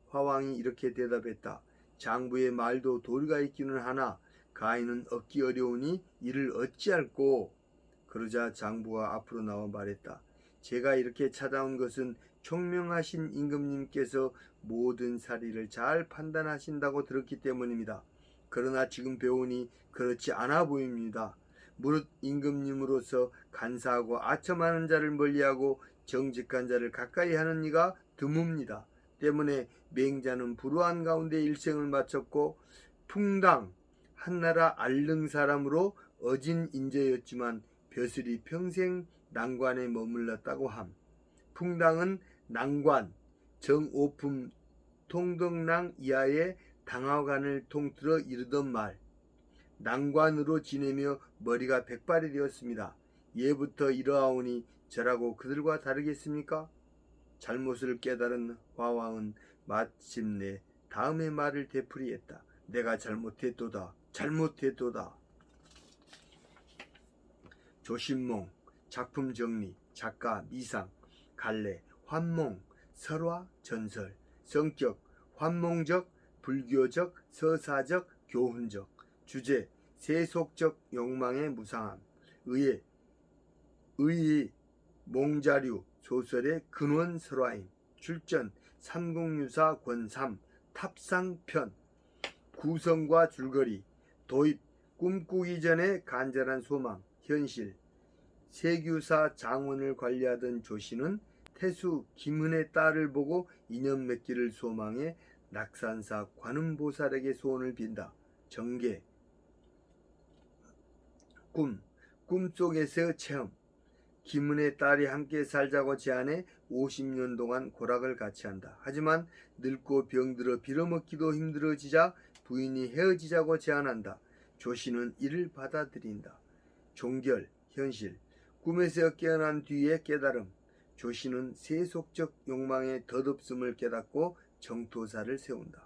화왕이 이렇게 대답했다. 장부의 말도 도리가 있기는 하나 가인은 얻기 어려우니 이를 어찌할꼬. 그러자 장부가 앞으로 나와 말했다. 제가 이렇게 찾아온 것은 총명하신 임금님께서 모든 사리를 잘 판단하신다고 들었기 때문입니다. 그러나 지금 배우니 그렇지 않아 보입니다. 무릇 임금님으로서 간사하고 아첨하는 자를 멀리하고 정직한 자를 가까이 하는 이가 드뭅니다. 때문에 맹자는 불우한 가운데 일생을 마쳤고 풍당 한나라 알릉 사람으로 어진 인재였지만 벼슬이 평생 난관에 머물렀다고 함. 풍당은 난관, 정오품 통덕랑 이하의 당화관을 통틀어 이르던 말. 난관으로 지내며 머리가 백발이 되었습니다. 예부터 이러하오니 저라고 그들과 다르겠습니까? 잘못을 깨달은 화왕은 마침내 다음의 말을 되풀이했다. 내가 잘못했도다. 조신몽, 작품 정리, 작가 미상, 갈래, 환몽, 설화, 전설, 성격, 환몽적, 불교적, 서사적, 교훈적, 주제, 세속적 욕망의 무상함, 의의, 몽자류, 소설의 근원 설화임, 출전, 삼국유사 권3, 탑상편, 구성과 줄거리, 도입, 꿈꾸기 전에 간절한 소망, 현실. 세규사 장원을 관리하던 조씨는 태수 김은의 딸을 보고 인연 맺기를 소망해 낙산사 관음보살에게 소원을 빈다. 정계, 꿈속에서 체험. 김은의 딸이 함께 살자고 제안해 50년 동안 고락을 같이 한다. 하지만 늙고 병들어 빌어먹기도 힘들어지자 부인이 헤어지자고 제안한다. 조씨는 이를 받아들인다. 종결, 현실. 꿈에서 깨어난 뒤에 깨달음. 조씨는 세속적 욕망의 덧없음을 깨닫고 정토사를 세운다.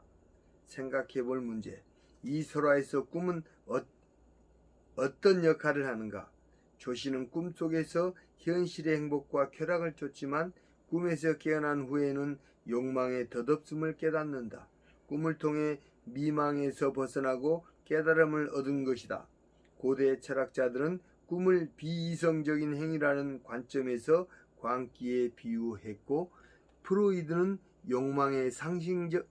생각해볼 문제. 이 설화에서 꿈은 어떤 역할을 하는가? 조씨는 꿈속에서 현실의 행복과 쾌락을 쫓지만 꿈에서 깨어난 후에는 욕망의 덧없음을 깨닫는다. 꿈을 통해 미망에서 벗어나고 깨달음을 얻은 것이다. 고대 철학자들은 꿈을 비이성적인 행위라는 관점에서 광기에 비유했고, 프로이드는 욕망의 상징적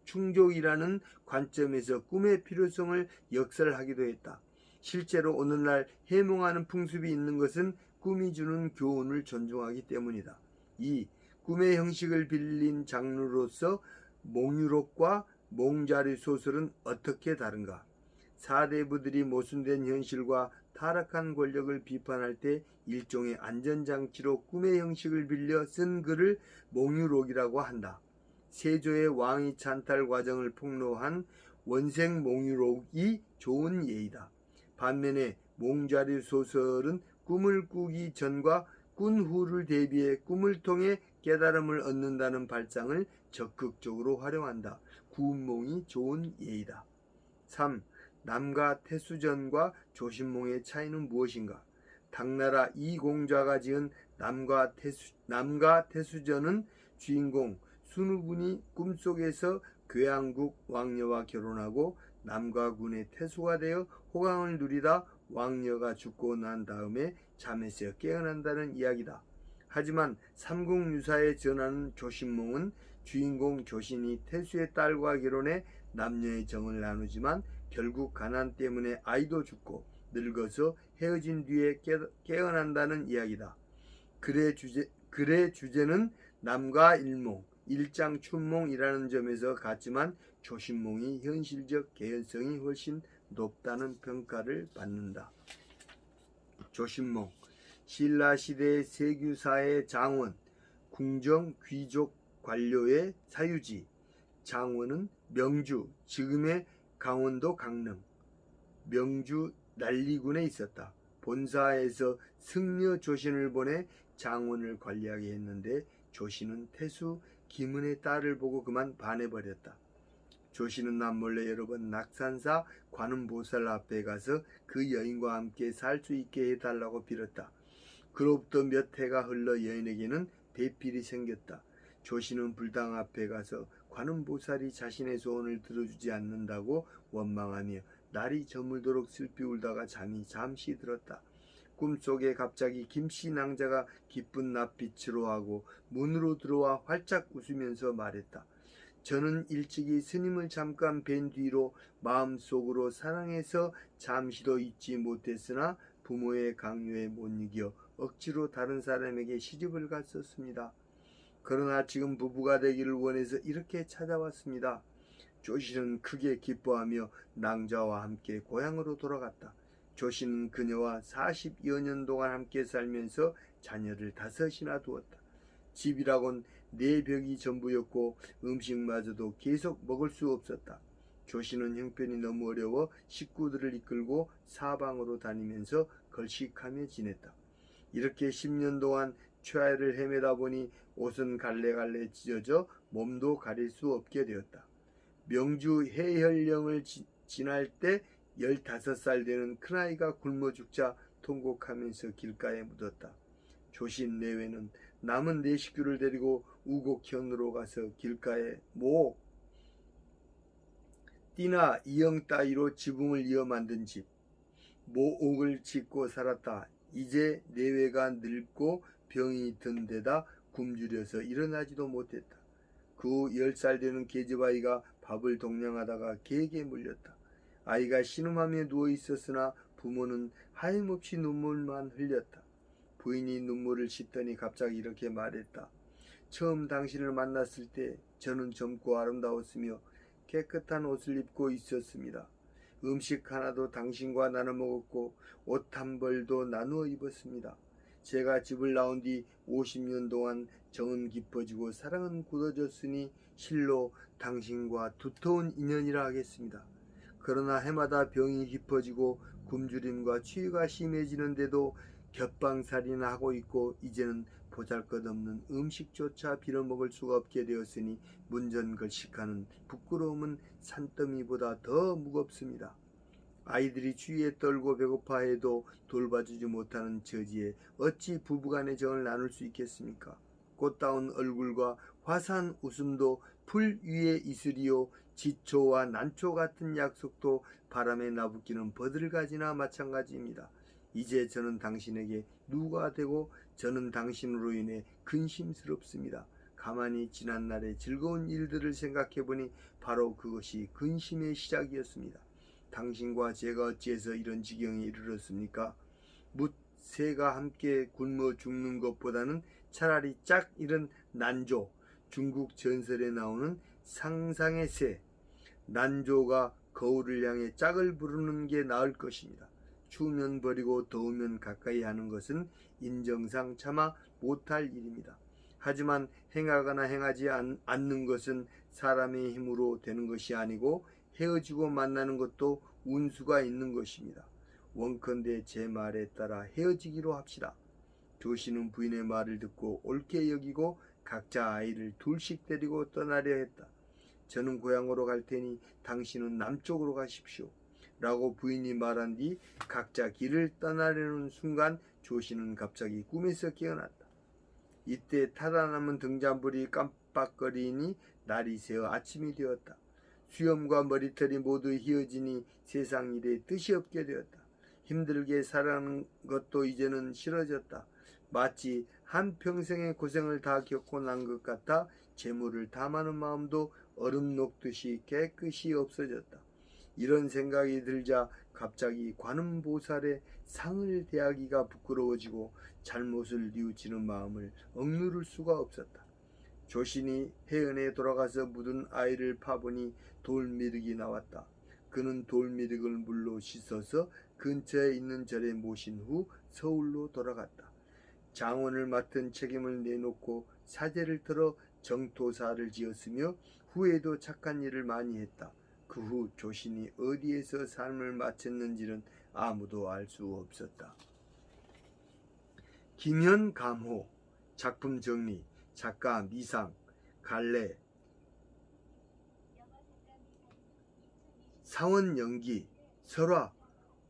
충족이라는 관점에서 꿈의 필요성을 역설하기도 했다. 실제로 오늘날 해몽하는 풍습이 있는 것은 꿈이 주는 교훈을 존중하기 때문이다. 2. 꿈의 형식을 빌린 장르로서 몽유록과 몽자류 소설은 어떻게 다른가? 사대부들이 모순된 현실과 타락한 권력을 비판할 때 일종의 안전장치로 꿈의 형식을 빌려 쓴 글을 몽유록이라고 한다. 세조의 왕위 찬탈 과정을 폭로한 원생몽유록이 좋은 예이다. 반면에 몽자류 소설은 꿈을 꾸기 전과 꾼 후를 대비해 꿈을 통해 깨달음을 얻는다는 발상을 적극적으로 활용한다. 구운몽이 좋은 예이다. 3. 남가 태수전과 조신몽의 차이는 무엇인가? 당나라 이공자가 지은 남가 태수전은 주인공 순우군이 꿈속에서 괴양국 왕녀와 결혼하고 남가군의 태수가 되어 호강을 누리다 왕녀가 죽고 난 다음에 잠에서 깨어난다는 이야기다. 하지만 삼국유사에 전하는 조신몽은 주인공 조신이 태수의 딸과 결혼해 남녀의 정을 나누지만 결국 가난 때문에 아이도 죽고 늙어서 헤어진 뒤에 깨어난다는 이야기다. 글의 주제는 남가 일몽, 일장춘몽이라는 점에서 같지만 조신몽이 현실적 개연성이 훨씬 높다는 평가를 받는다. 조신몽, 신라시대의 세규사의 장원, 궁정 귀족 관료의 사유지. 장원은 명주, 지금의 강원도 강릉, 명주 난리군에 있었다. 본사에서 승려 조신을 보내 장원을 관리하게 했는데 조신은 태수 김은의 딸을 보고 그만 반해버렸다. 조신은 남몰래 여러 번 낙산사 관음보살 앞에 가서 그 여인과 함께 살 수 있게 해달라고 빌었다. 그로부터 몇 해가 흘러 여인에게는 배필이 생겼다. 조신은 불당 앞에 가서 관음보살이 자신의 소원을 들어주지 않는다고 원망하며 날이 저물도록 슬피 울다가 잠이 잠시 들었다. 꿈속에 갑자기 김씨 낭자가 기쁜 낯빛으로 하고 문으로 들어와 활짝 웃으면서 말했다. 저는 일찍이 스님을 잠깐 뵌 뒤로 마음속으로 사랑해서 잠시도 잊지 못했으나 부모의 강요에 못 이겨 억지로 다른 사람에게 시집을 갔었습니다. 그러나 지금 부부가 되기를 원해서 이렇게 찾아왔습니다. 조씨는 크게 기뻐하며 낭자와 함께 고향으로 돌아갔다. 조씨는 그녀와 40여 년 동안 함께 살면서 자녀를 5이나 두었다. 집이라곤 4벽이 전부였고 음식마저도 계속 먹을 수 없었다. 조씨는 형편이 너무 어려워 식구들을 이끌고 사방으로 다니면서 걸식하며 지냈다. 이렇게 10년 동안 최하를 헤매다 보니 옷은 갈래갈래 찢어져 몸도 가릴 수 없게 되었다. 명주 해혈령을 지날 때 15살 되는 큰아이가 굶어 죽자 통곡하면서 길가에 묻었다. 조신 내외는 남은 4식구를 데리고 우곡현으로 가서 길가에 모 띠나 이영 따위로 지붕을 이어 만든 집 모옥을 짓고 살았다. 이제 내외가 늙고 병이 든 데다 굶주려서 일어나지도 못했다. 그 후 10살 되는 계집아이가 밥을 동냥하다가 개에게 물렸다. 아이가 신음하며 누워 있었으나 부모는 하염없이 눈물만 흘렸다. 부인이 눈물을 씻더니 갑자기 이렇게 말했다. 처음 당신을 만났을 때 저는 젊고 아름다웠으며 깨끗한 옷을 입고 있었습니다. 음식 하나도 당신과 나눠 먹었고 옷 한 벌도 나누어 입었습니다. 제가 집을 나온 뒤 50년 동안 정은 깊어지고 사랑은 굳어졌으니 실로 당신과 두터운 인연이라 하겠습니다. 그러나 해마다 병이 깊어지고 굶주림과 추위가 심해지는데도 겹방살이나 하고 있고 이제는 보잘것없는 음식조차 빌어먹을 수가 없게 되었으니 문전걸식하는 부끄러움은 산더미보다 더 무겁습니다. 아이들이 추위에 떨고 배고파해도 돌봐주지 못하는 처지에 어찌 부부간의 정을 나눌 수 있겠습니까? 꽃다운 얼굴과 화사한 웃음도 풀 위에 있으리요 지초와 난초 같은 약속도 바람에 나부끼는 버들가지나 마찬가지입니다. 이제 저는 당신에게 누가 되고 저는 당신으로 인해 근심스럽습니다. 가만히 지난날의 즐거운 일들을 생각해보니 바로 그것이 근심의 시작이었습니다. 당신과 제가 어찌해서 이런 지경에 이르렀습니까? 묻 새가 함께 굶어 죽는 것보다는 차라리 짝 이런 난조, 중국 전설에 나오는 상상의 새, 난조가 거울을 향해 짝을 부르는 게 나을 것입니다. 추우면 버리고 더우면 가까이 하는 것은 인정상 차마 못할 일입니다. 하지만 행하거나 행하지 않는 것은 사람의 힘으로 되는 것이 아니고 헤어지고 만나는 것도 운수가 있는 것입니다. 원컨대 제 말에 따라 헤어지기로 합시다. 조씨는 부인의 말을 듣고 옳게 여기고 각자 아이를 둘씩 데리고 떠나려 했다. 저는 고향으로 갈 테니 당신은 남쪽으로 가십시오. 라고 부인이 말한 뒤 각자 길을 떠나려는 순간 조씨는 갑자기 꿈에서 깨어났다. 이때 타다 남은 등잔불이 깜빡거리니 날이 새어 아침이 되었다. 수염과 머리털이 모두 휘어지니 세상 일에 뜻이 없게 되었다. 힘들게 살아가는 것도 이제는 싫어졌다. 마치 한평생의 고생을 다 겪고 난 것 같아 재물을 탐하는 마음도 얼음 녹듯이 깨끗이 없어졌다. 이런 생각이 들자 갑자기 관음보살의 상을 대하기가 부끄러워지고 잘못을 뉘우치는 마음을 억누를 수가 없었다. 조신이 해연에 돌아가서 묻은 아이를 파보니 돌미륵이 나왔다. 그는 돌미륵을 물로 씻어서 근처에 있는 절에 모신 후 서울로 돌아갔다. 장원을 맡은 책임을 내놓고 사제를 틀어 정토사를 지었으며 후에도 착한 일을 많이 했다. 그 후 조신이 어디에서 삶을 마쳤는지는 아무도 알 수 없었다. 김현감호 작품 정리 작가 미상 갈래 사원 연기 설화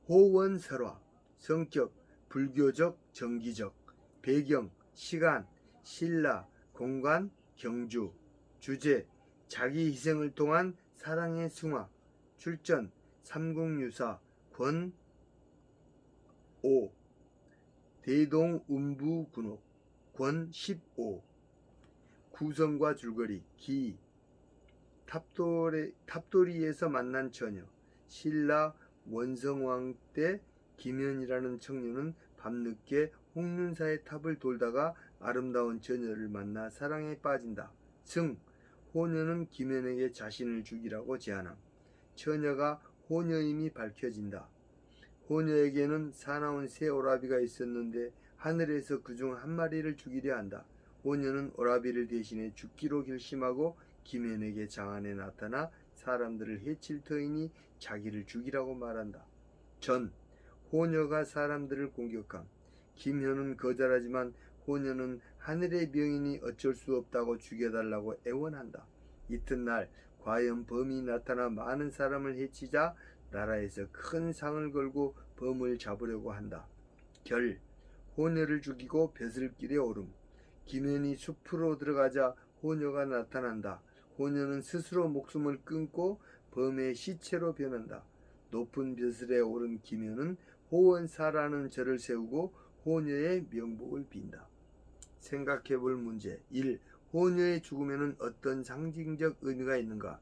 호원설화 성격 불교적 정기적 배경 시간 신라 공간 경주 주제 자기 희생을 통한 사랑의 승화 출전 삼국유사 권오 대동운부군옥 권15 구성과 줄거리 기 탑돌이에서 만난 처녀 신라 원성왕 때 김현이라는 청년은 밤늦게 홍륜사의 탑을 돌다가 아름다운 처녀를 만나 사랑에 빠진다. 승 호녀는 김현에게 자신을 죽이라고 제안함. 처녀가 호녀임이 밝혀진다. 호녀에게는 사나운 새 오라비가 있었는데 하늘에서 그중 한 마리를 죽이려 한다. 호녀는 오라비를 대신해 죽기로 결심하고 김현에게 장안에 나타나 사람들을 해칠 터이니 자기를 죽이라고 말한다. 전 호녀가 사람들을 공격함. 김현은 거절하지만 호녀는 하늘의 병인이 어쩔 수 없다고 죽여달라고 애원한다. 이튿날 과연 범이 나타나 많은 사람을 해치자 나라에서 큰 상을 걸고 범을 잡으려고 한다. 결 호녀를 죽이고 벼슬길에 오름. 김연이 숲으로 들어가자 호녀가 나타난다. 호녀는 스스로 목숨을 끊고 범의 시체로 변한다. 높은 벼슬에 오른 김연은 호원사라는 절을 세우고 호녀의 명복을 빈다. 생각해 볼 문제 1. 호녀의 죽음에는 어떤 상징적 의미가 있는가?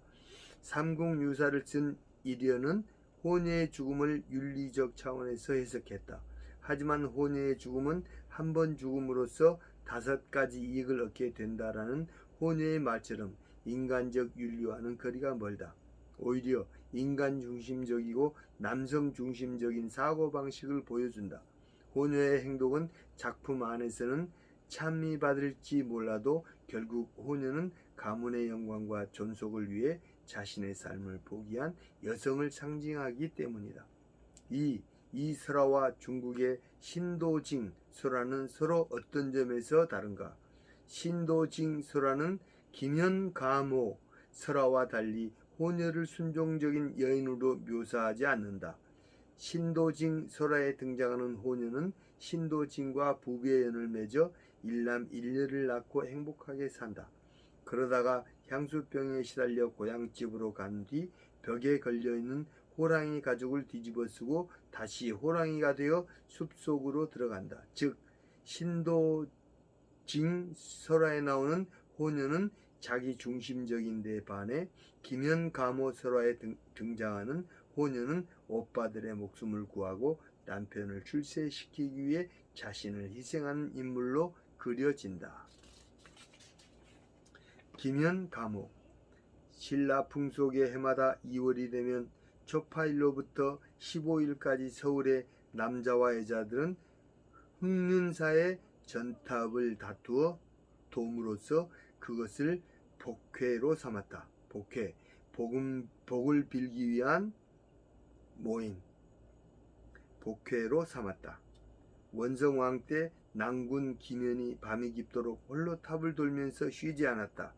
삼국유사를 쓴 이련은 호녀의 죽음을 윤리적 차원에서 해석했다. 하지만 호녀의 죽음은 한 번 죽음으로써 5가지 이익을 얻게 된다라는 호녀의 말처럼 인간적 윤리와는 거리가 멀다. 오히려 인간 중심적이고 남성 중심적인 사고방식을 보여준다. 호녀의 행동은 작품 안에서는 찬미받을지 몰라도 결국 호녀는 가문의 영광과 존속을 위해 자신의 삶을 포기한 여성을 상징하기 때문이다. 2. 이 설화와 중국의 신도징 설화는 서로 어떤 점에서 다른가? 신도징 설화는 김현가모 설화와 달리 호녀를 순종적인 여인으로 묘사하지 않는다. 신도징 설화에 등장하는 호녀는 신도징과 부배연을 맺어 일남일녀를 낳고 행복하게 산다. 그러다가 향수병에 시달려 고향집으로 간 뒤 벽에 걸려있는 호랑이 가죽을 뒤집어 쓰고 다시 호랑이가 되어 숲속으로 들어간다. 즉 신도징 설화에 나오는 호녀는 자기 중심적인 데 반해 김현가모 설화에 등장하는 호녀는 오빠들의 목숨을 구하고 남편을 출세시키기 위해 자신을 희생하는 인물로 그려진다. 김현가모 신라 풍속의 해마다 2월이 되면 초파일로부터 15일까지 서울의 남자와 여자들은 흑륜사의 전탑을 다투어 돔으로써 그것을 복회로 삼았다. 복회, 복을 빌기 위한 모임, 복회로 삼았다. 원성왕 때 낭군 김연이 밤이 깊도록 홀로 탑을 돌면서 쉬지 않았다.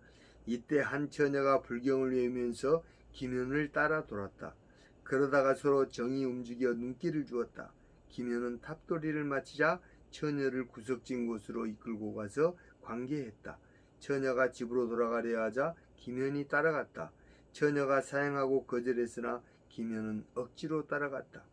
이때 한 처녀가 불경을 외우면서 김연을 따라 돌았다. 그러다가 서로 정이 움직여 눈길을 주었다. 김연은 탑돌이를 마치자 처녀를 구석진 곳으로 이끌고 가서 관계했다. 처녀가 집으로 돌아가려 하자 김연이 따라갔다. 처녀가 사양하고 거절했으나 김연은 억지로 따라갔다.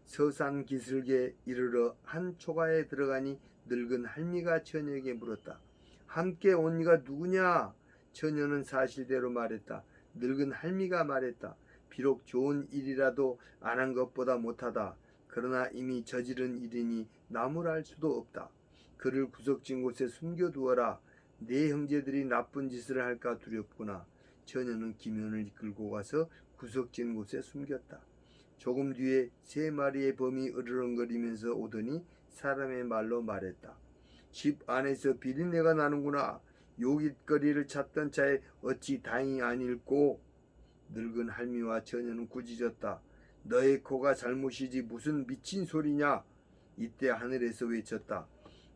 서산 기슭에 이르러 한 초가에 들어가니 늙은 할미가 처녀에게 물었다. 함께 온 이가 누구냐? 처녀는 사실대로 말했다. 늙은 할미가 말했다. 비록 좋은 일이라도 안 한 것보다 못하다. 그러나 이미 저지른 일이니 나무랄 수도 없다. 그를 구석진 곳에 숨겨두어라. 네 형제들이 나쁜 짓을 할까 두렵구나. 처녀는 김연을 이끌고 가서 구석진 곳에 숨겼다. 조금 뒤에 3마리의 범이 으르렁거리면서 오더니 사람의 말로 말했다. 집 안에서 비린내가 나는구나. 요깃거리를 찾던 차에 어찌 다행이 아닐꼬. 늙은 할미와 처녀는 꾸짖었다. 너의 코가 잘못이지 무슨 미친 소리냐. 이때 하늘에서 외쳤다.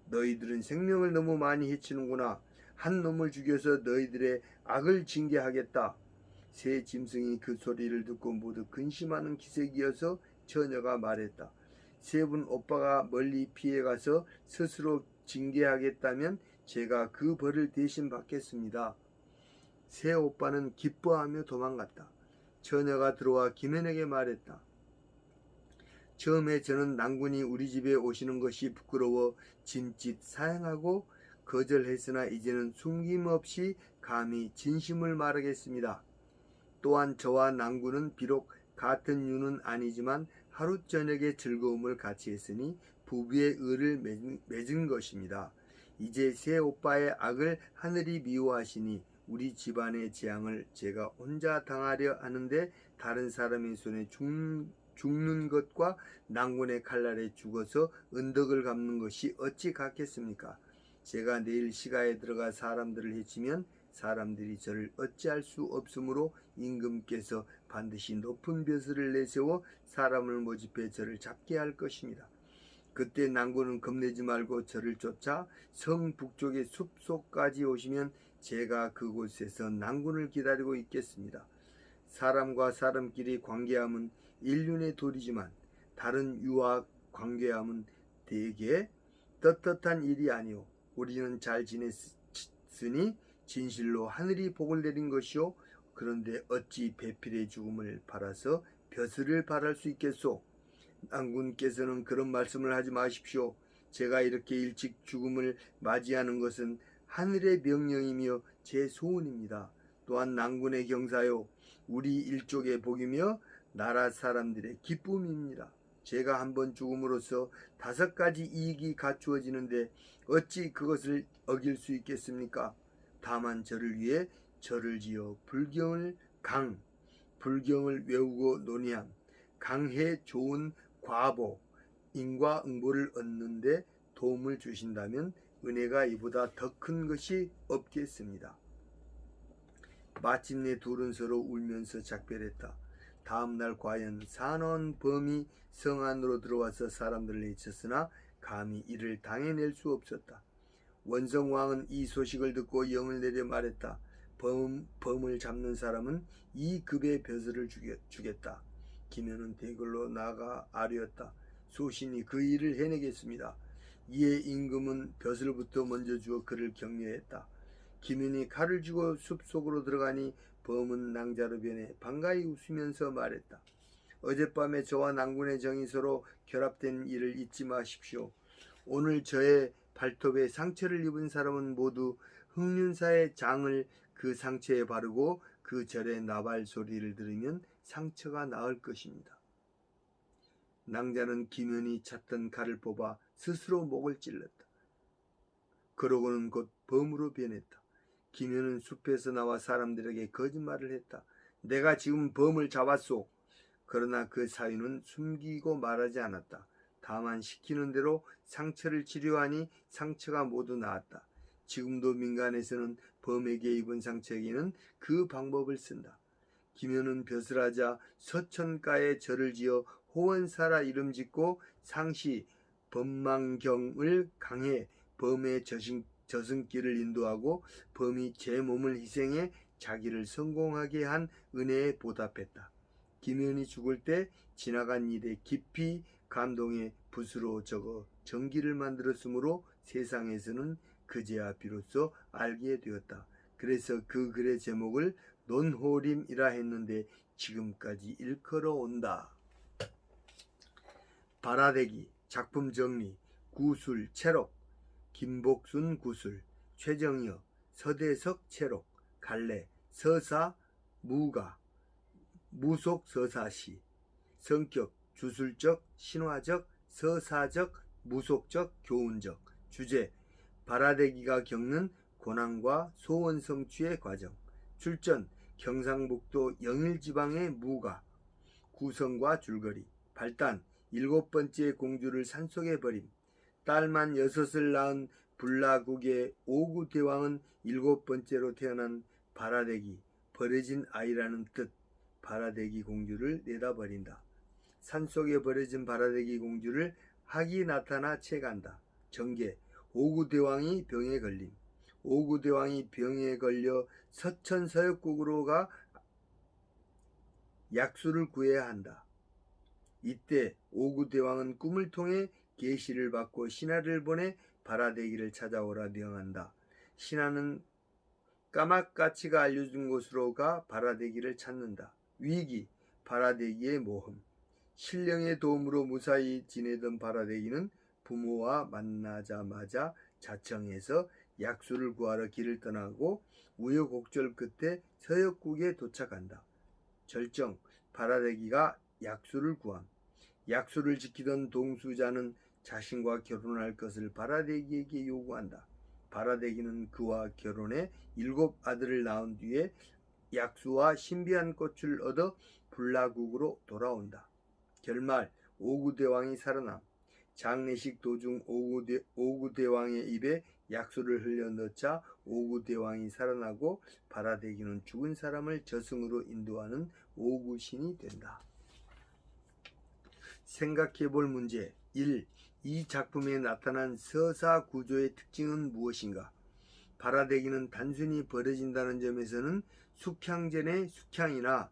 너희들은 생명을 너무 많이 해치는구나. 한 놈을 죽여서 너희들의 악을 징계하겠다. 새 짐승이 그 소리를 듣고 모두 근심하는 기색이어서 처녀가 말했다. 세 분 오빠가 멀리 피해가서 스스로 징계하겠다면 제가 그 벌을 대신 받겠습니다. 새 오빠는 기뻐하며 도망갔다. 처녀가 들어와 김연에게 말했다. 처음에 저는 낭군이 우리 집에 오시는 것이 부끄러워 짐짓 사양하고 거절했으나 이제는 숨김없이 감히 진심을 말하겠습니다. 또한 저와 낭군은 비록 같은 유는 아니지만 하루 저녁의 즐거움을 같이 했으니 부부의 의를 맺은 것입니다. 이제 새 오빠의 악을 하늘이 미워하시니 우리 집안의 재앙을 제가 혼자 당하려 하는데 다른 사람의 손에 죽는 것과 낭군의 칼날에 죽어서 은덕을 갚는 것이 어찌 같겠습니까? 제가 내일 시가에 들어가 사람들을 해치면 사람들이 저를 어찌할 수 없으므로 임금께서 반드시 높은 벼슬을 내세워 사람을 모집해 저를 잡게 할 것입니다. 그때 낭군은 겁내지 말고 저를 쫓아 성 북쪽의 숲속까지 오시면 제가 그곳에서 낭군을 기다리고 있겠습니다. 사람과 사람끼리 관계함은 인륜의 도리지만 다른 유와 관계함은 대개 떳떳한 일이 아니오. 우리는 잘 지냈으니 진실로 하늘이 복을 내린 것이오. 그런데 어찌 배필의 죽음을 바라서 벼슬을 바랄 수 있겠소? 낭군께서는 그런 말씀을 하지 마십시오. 제가 이렇게 일찍 죽음을 맞이하는 것은 하늘의 명령이며 제 소원입니다. 또한 낭군의 경사요, 우리 일족의 복이며 나라 사람들의 기쁨입니다. 제가 한번 죽음으로써 5가지 이익이 갖추어지는데 어찌 그것을 어길 수 있겠습니까? 다만 저를 위해 절을 지어 불경을 외우고 논의함, 강해 좋은 과보, 인과응보를 얻는데 도움을 주신다면 은혜가 이보다 더 큰 것이 없겠습니다. 마침내 둘은 서로 울면서 작별했다. 다음 날 과연 사나운 범이 성 안으로 들어와서 사람들을 해쳤으나 감히 이를 당해낼 수 없었다. 원성왕은 이 소식을 듣고 영을 내려 말했다. 범을 잡는 사람은 이 급의 벼슬을 주겠다. 김현은 대궐로 나가 아뢰었다. 소신이 그 일을 해내겠습니다. 이에 임금은 벼슬부터 먼저 주어 그를 격려했다. 김현이 칼을 쥐고 숲속으로 들어가니 범은 낭자로 변해 반가이 웃으면서 말했다. 어젯밤에 저와 낭군의 정이 서로 결합된 일을 잊지 마십시오. 오늘 저의 발톱에 상처를 입은 사람은 모두 흑륜사의 장을 그 상처에 바르고 그 절의 나발 소리를 들으면 상처가 나을 것입니다. 낭자는 김현이 찾던 칼을 뽑아 스스로 목을 찔렀다. 그러고는 곧 범으로 변했다. 김현은 숲에서 나와 사람들에게 거짓말을 했다. 내가 지금 범을 잡았소. 그러나 그 사유는 숨기고 말하지 않았다. 다만 시키는 대로 상처를 치료하니 상처가 모두 나았다. 지금도 민간에서는 범에게 입은 상처에게는 그 방법을 쓴다. 김현은 벼슬하자 서천가에 절을 지어 호원사라 이름 짓고 상시 범망경을 강해 범의 저승길을 인도하고 범이 제 몸을 희생해 자기를 성공하게 한 은혜에 보답했다. 김현이 죽을 때 지나간 일에 깊이 감동해 붓으로 적어 전기를 만들었으므로 세상에서는 그제야 비로소 알게 되었다. 그래서 그 글의 제목을 논호림이라 했는데 지금까지 일컬어 온다. 발아대기, 작품 정리, 구술, 채록, 김복순 구술, 최정여, 서대석 채록, 갈래, 서사, 무가, 무속 서사시, 성격, 주술적, 신화적, 서사적, 무속적, 교훈적, 주제, 발아대기가 겪는 고난과 소원 성취의 과정, 출전, 경상북도 영일지방의 무가, 구성과 줄거리, 발단, 7번째 공주를 산속에 버림, 딸만 6을 낳은 불라국의 오구대왕은 7번째로 태어난 발아대기, 버려진 아이라는 뜻, 발아대기 공주를 내다버린다. 산속에 버려진 발아대기 공주를 학이 나타나 채간다. 전개, 오구대왕이 병에 걸림. 오구대왕이 병에 걸려 서천서역국으로 가 약수를 구해야 한다. 이때 오구대왕은 꿈을 통해 계시를 받고 신하를 보내 발아대기를 찾아오라 명한다. 신하는 까막까치가 알려준 곳으로 가 발아대기를 찾는다. 위기, 발아대기의 모험. 신령의 도움으로 무사히 지내던 발아대기는 부모와 만나자마자 자청해서 약수를 구하러 길을 떠나고 우여곡절 끝에 서역국에 도착한다. 절정, 발아대기가 약수를 구함. 약수를 지키던 동수자는 자신과 결혼할 것을 발아대기에게 요구한다. 발아대기는 그와 결혼해 7 아들을 낳은 뒤에 약수와 신비한 꽃을 얻어 불라국으로 돌아온다. 결말, 오구대왕이 살아남. 장례식 도중 오구대왕의 입에 약수를 흘려 넣자 오구대왕이 살아나고 발아대기는 죽은 사람을 저승으로 인도하는 오구신이 된다. 생각해 볼 문제. 1. 이 작품에 나타난 서사 구조의 특징은 무엇인가? 발아대기는 단순히 버려진다는 점에서는 숙향전의 숙향이나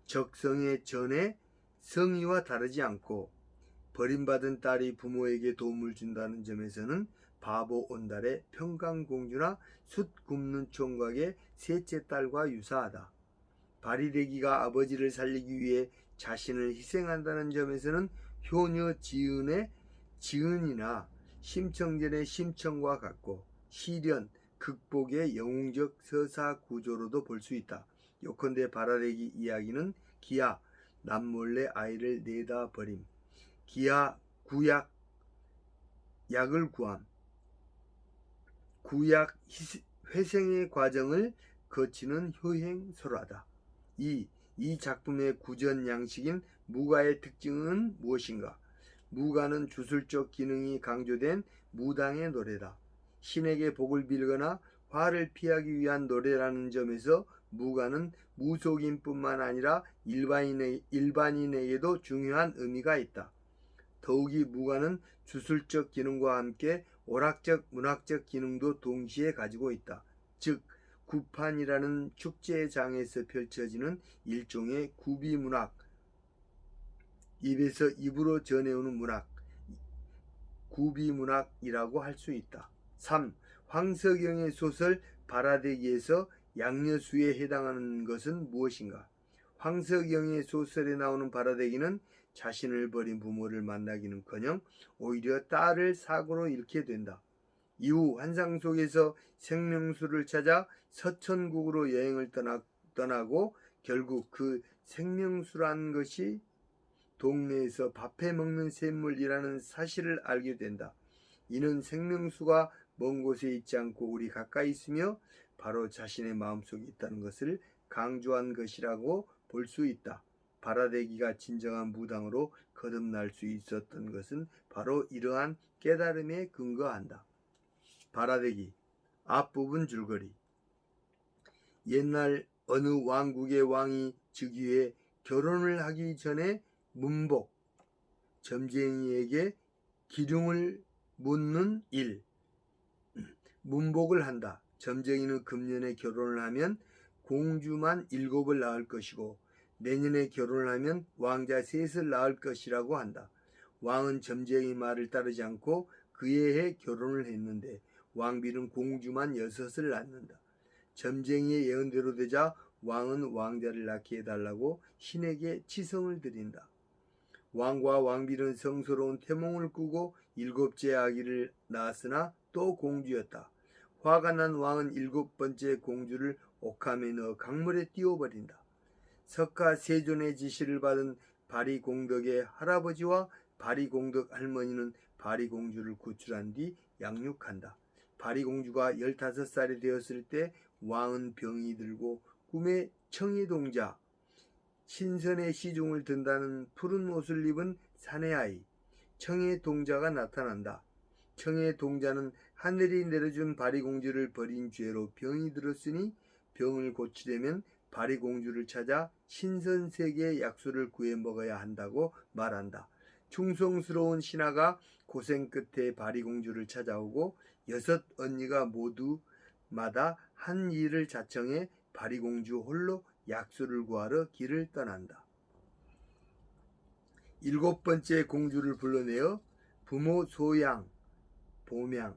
적성의 전의 성의와 다르지 않고, 버림받은 딸이 부모에게 도움을 준다는 점에서는 바보 온달의 평강공주나 숯 굽는 총각의 셋째 딸과 유사하다. 발이대기가 아버지를 살리기 위해 자신을 희생한다는 점에서는 효녀 지은의 지은이나 심청전의 심청과 같고, 시련, 극복의 영웅적 서사 구조로도 볼 수 있다. 요컨대 발아대기 이야기는 기아, 남몰래 아이를 내다 버림, 기아 구약, 약을 구함, 구약 회생의 과정을 거치는 효행설화다. 2. 이 작품의 구전 양식인 무가의 특징은 무엇인가? 무가는 주술적 기능이 강조된 무당의 노래다. 신에게 복을 빌거나 화를 피하기 위한 노래라는 점에서 무가는 무속인뿐만 아니라 일반인에게도 중요한 의미가 있다. 더욱이 무가는 주술적 기능과 함께 오락적, 문학적 기능도 동시에 가지고 있다. 즉, 구판이라는 축제장에서 펼쳐지는 일종의 구비문학, 입에서 입으로 전해오는 문학, 구비문학이라고 할 수 있다. 3. 황석영의 소설 발아대기에서 양녀수에 해당하는 것은 무엇인가? 황석영의 소설에 나오는 발아대기는 자신을 버린 부모를 만나기는커녕 오히려 딸을 사고로 잃게 된다. 이후 환상 속에서 생명수를 찾아 서천국으로 여행을 떠나고 결국 그 생명수란 것이 동네에서 밥해 먹는 샘물이라는 사실을 알게 된다. 이는 생명수가 먼 곳에 있지 않고 우리 가까이 있으며 바로 자신의 마음속에 있다는 것을 강조한 것이라고 볼 수 있다. 발아대기가 진정한 무당으로 거듭날 수 있었던 것은 바로 이러한 깨달음에 근거한다. 발아대기 앞부분 줄거리. 옛날 어느 왕국의 왕이 즉위해 결혼을 하기 전에 문복, 점쟁이에게 기륭을 묻는 일, 문복을 한다. 점쟁이는 금년에 결혼을 하면 공주만 7을 낳을 것이고 내년에 결혼을 하면 왕자 3을 낳을 것이라고 한다. 왕은 점쟁이 말을 따르지 않고 그에 해 결혼을 했는데 왕비는 공주만 6을 낳는다. 점쟁이의 예언대로 되자 왕은 왕자를 낳게 해달라고 신에게 치성을 드린다. 왕과 왕비는 성스러운 태몽을 꾸고 7째 아기를 낳았으나 또 공주였다. 화가 난 왕은 7번째 공주를 옥함에 넣어 강물에 띄워버린다. 석가 세존의 지시를 받은 바리공덕의 할아버지와 바리공덕 할머니는 바리공주를 구출한 뒤 양육한다. 바리공주가 15살이 되었을 때 왕은 병이 들고 꿈에 청해동자, 신선의 시중을 든다는 푸른 옷을 입은 사내아이, 청해동자가 나타난다. 청해동자는 하늘이 내려준 바리공주를 버린 죄로 병이 들었으니 병을 고치려면 바리공주를 찾아 신선세계의 약수를 구해 먹어야 한다고 말한다. 충성스러운 신하가 고생 끝에 바리공주를 찾아오고 6 언니가 모두마다 한 일을 자청해 바리공주 홀로 약수를 구하러 길을 떠난다. 7번째 공주를 불러내어 부모 소양, 봉양,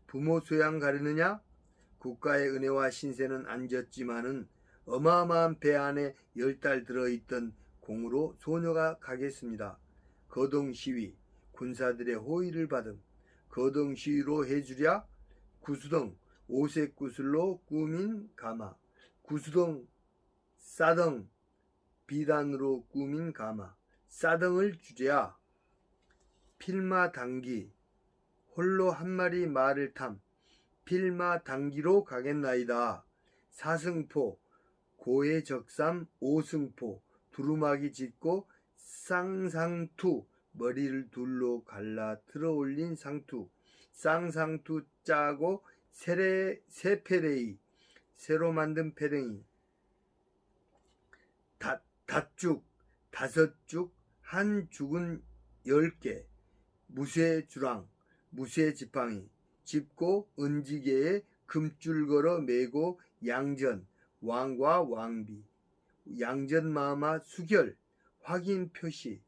부모 소양 가르느냐? 국가의 은혜와 신세는 안 졌지만은 어마어마한 배 안에 10달 들어있던 공으로 소녀가 가겠습니다. 거동시위, 군사들의 호의를 받음, 거동시위로 해주랴? 구수덩, 오색 구슬로 꾸민 가마, 구수덩, 싸덩, 비단으로 꾸민 가마, 싸덩을 주랴? 필마당기, 홀로 한 마리 말을 탐, 필마당기로 가겠나이다. 사승포, 고해적삼 오승포, 두루마기 짚고 쌍상투, 머리를 둘로 갈라 틀어올린 상투, 쌍상투 짜고 세페레이, 새로 만든 페랭이, 닷죽, 5죽, 한 죽은 10개, 무쇠주랑, 무쇠지팡이, 짚고 은지개에 금줄 걸어 매고 양전, 왕과 왕비, 양전마마 수결, 확인 표시,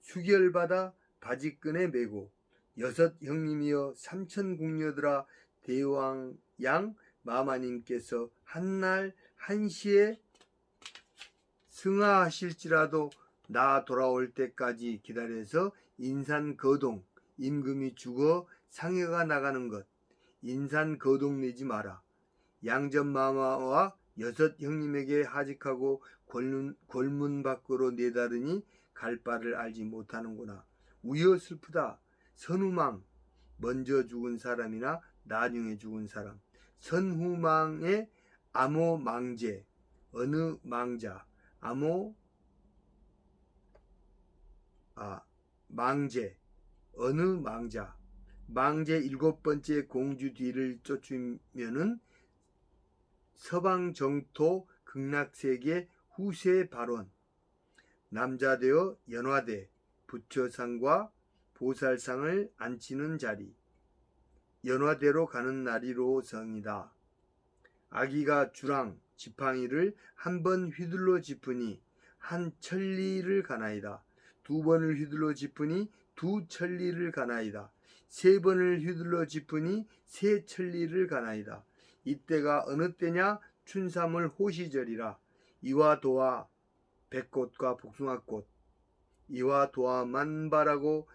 수결받아 바지끈에 매고 6 형님이여 삼천궁녀들아 대왕양 마마님께서 한날 한시에 승하하실지라도 나 돌아올 때까지 기다려서 인산거동 임금이 죽어 상해가 나가는 것 인산거동 내지 마라. 양전마마와 6 형님에게 하직하고 골문 밖으로 내다르니 갈 바를 알지 못하는구나. 우여 슬프다. 선후망 먼저 죽은 사람이나 나중에 죽은 사람. 선후망의 암호 망제 어느 망자 망제 어느 망자 망제 7번째 공주 뒤를 쫓으면은 서방 정토 극락세계 후세 발원 남자되어 연화대 부처상과 보살상을 앉히는 자리 연화대로 가는 날이로성이다. 아기가 주랑 지팡이를 한 번 휘둘러 짚으니 한 천리를 가나이다. 2번을 휘둘러 짚으니 2 천리를 가나이다. 3번을 휘둘러 짚으니 3 천리를 가나이다. 이때가 어느 때냐? 춘삼월 호시절이라. 이와 도화 백꽃과 복숭아꽃 이와 도화 만발하고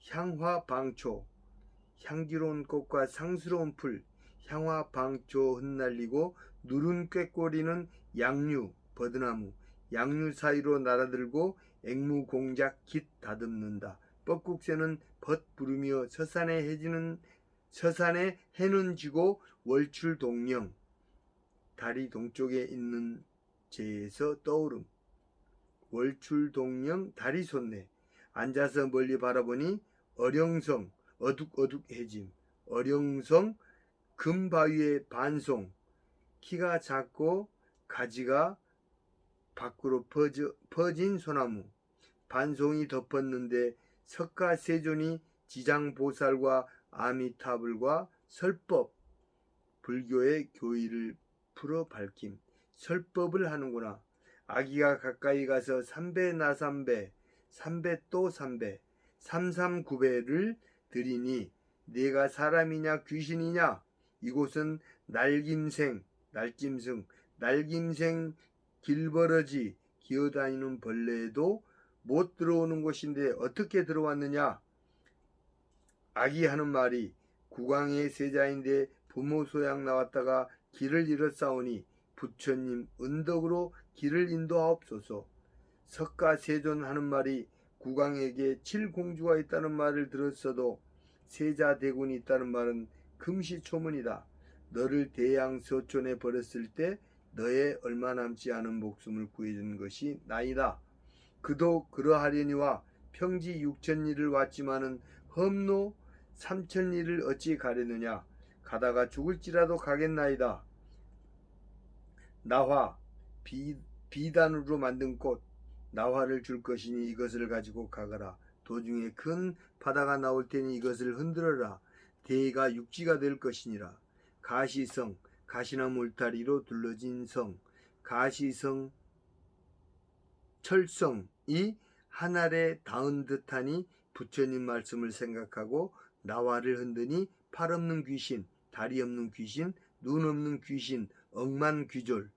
향화 방초 향기로운 꽃과 상스러운 풀 향화 방초 흩날리고 누른 꾀꼬리는 양류 버드나무 양류 사이로 날아들고 앵무 공작 깃 다듬는다. 뻐국새는 벗 부르며 서산에 해는 지고 월출 동령 달이 동쪽에 있는 제에서 떠오름 월출 동령 달이 솟네. 앉아서 멀리 바라보니 어령성 어둑어둑해짐 어령성 금바위의 반송 키가 작고 가지가 밖으로 퍼진 소나무 반송이 덮었는데 석가세존이 지장보살과 아미타불과 설법 불교의 교의를 풀어 밝힘 설법을 하는구나. 아기가 가까이 가서 삼배 나삼배 삼배 또 삼배 삼삼구배를 드리니 내가 사람이냐 귀신이냐 이곳은 날김생 길버러지 기어다니는 벌레도 못 들어오는 곳인데 어떻게 들어왔느냐. 아기 하는 말이 국왕의 세자인데 부모 소양 나왔다가 길을 잃었사오니 부처님 은덕으로 길을 인도하옵소서. 석가세존 하는 말이 국왕에게 7공주가 있다는 말을 들었어도 세자대군이 있다는 말은 금시초문이다. 너를 대양서촌에 버렸을 때 너의 얼마 남지 않은 목숨을 구해준 것이 나이다. 그도 그러하려니와 평지 6천리를 왔지만은 험로 3천리를 어찌 가려느냐. 가다가 죽을지라도 가겠나이다. 나화 비단으로 만든 꽃 나화를 줄 것이니 이것을 가지고 가거라. 도중에 큰 바다가 나올 테니 이것을 흔들어라. 대가 육지가 될 것이니라. 가시성 가시나무 울타리로 둘러진 성 가시성 철성이 하늘에 닿은 듯하니 부처님 말씀을 생각하고 나화를 흔드니 팔 없는 귀신 다리 없는 귀신 눈 없는 귀신 억만귀졸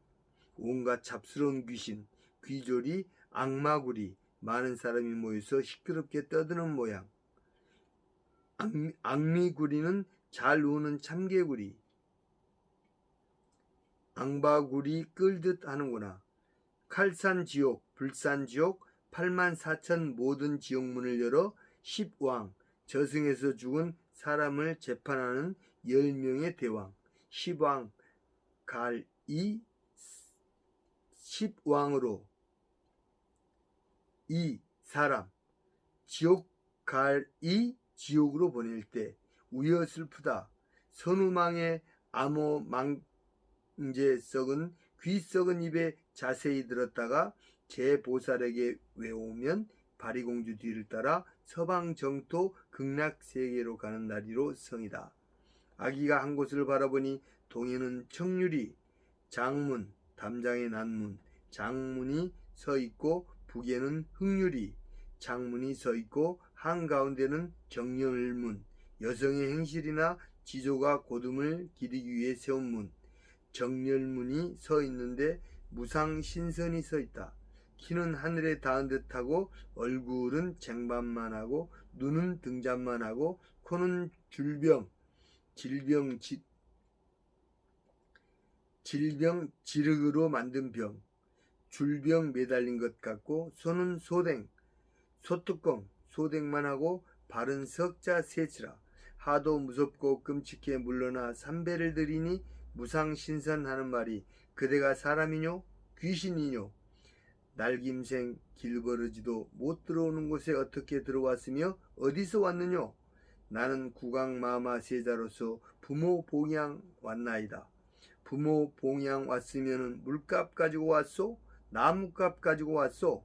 온갖 잡스러운 귀신 귀졸이 악마구리 많은 사람이 모여서 시끄럽게 떠드는 모양. 악미구리는 잘 우는 참개구리 앙바구리 끌듯 하는구나. 칼산지옥 불산지옥 84,000 모든 지옥문을 열어 10왕 저승에서 죽은 사람을 재판하는 10명의 대왕 10왕 갈이 10왕으로 이 사람 지옥 갈이 지옥으로 보낼 때 우여 슬프다. 선우망의 암호 망제 썩은 귀 썩은 입에 자세히 들었다가 제 보살에게 외우면 바리공주 뒤를 따라 서방 정토 극락세계로 가는 나리로 성이다. 아기가 한 곳을 바라보니 동에는 청유리, 장문, 담장의 난문, 장문이 서 있고 북에는 흑유리, 장문이 서 있고 한가운데는 정열문, 여성의 행실이나 지조가 고둠을 기리기 위해 세운 문, 정열문이 서 있는데 무상신선이 서 있다. 키는 하늘에 닿은 듯하고 얼굴은 쟁반만 하고 눈은 등잔만 하고 코는 질병 지륵으로 만든 병, 줄병 매달린 것 같고 손은 소뚜껑, 소댕만 하고 발은 석자 세치라. 하도 무섭고 끔찍해 물러나 삼배를 들이니 무상신선하는 말이 그대가 사람이뇨 귀신이뇨 날김생 길버러지도 못 들어오는 곳에 어떻게 들어왔으며 어디서 왔느뇨. 나는 국왕마마 세자로서 부모 봉양 왔나이다. 부모 봉양 왔으면 물값 가지고 왔소? 나무값 가지고 왔소?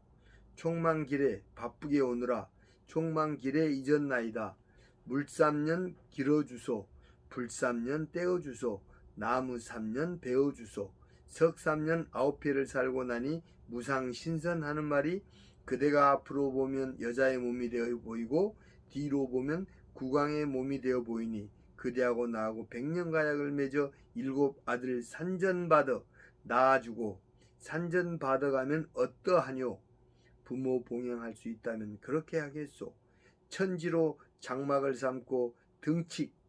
총망길에 바쁘게 오느라 총망길에 잊었나이다. 물 3년 길어주소. 불 3년 떼어주소. 나무 3년 베어주소. 석 3년 9회를 살고 나니 무상신선하는 말이 그대가 앞으로 보면 여자의 몸이 되어 보이고 뒤로 보면 국왕의 몸이 되어 보이니 그대하고 나하고 100년 가약을 맺어 7 아들 산전받아 낳아주고 산전받아가면 어떠하뇨. 부모 봉양할 수 있다면 그렇게 하겠소. 천지로 장막을 삼고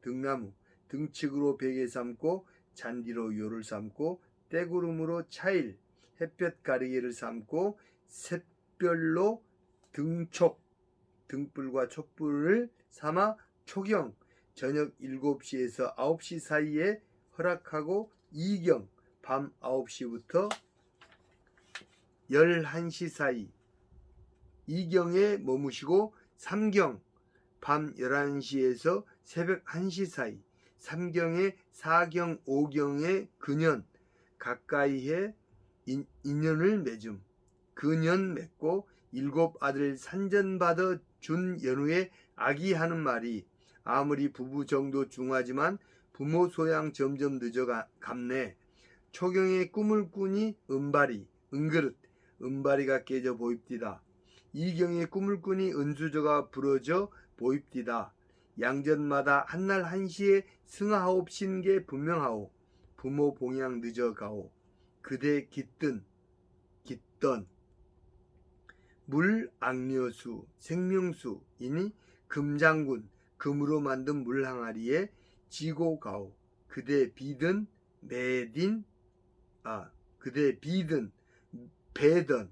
등나무 등측으로 베개 삼고 잔디로 요를 삼고 떼구름으로 차일 햇볕 가리개를 삼고 샛별로 등불과 촛불을 삼아 초경 저녁 7시에서 9시 사이에 허락하고 이경 밤 9시부터 11시 사이 이경에 머무시고 삼경 밤 11시에서 새벽 1시 사이 삼경에 사경 오경에 근연 가까이에 인연을 맺음. 근연 맺고 7 아들 산전받아 준 연후에 아기하는 말이 아무리 부부 정도 중하지만 부모 소양 점점 늦어갔네. 초경에 꿈을 꾸니 은바리가 깨져 보입디다. 이경에 꿈을 꾸니 은수저가 부러져 보입디다. 양전마다 한날 한시에 승하옵신 게 분명하오. 부모 봉양 늦어가오. 그대 깃던 물 악녀수 생명수이니 금장군 금으로 만든 물항아리에 지고 가오. 그대 비든 배든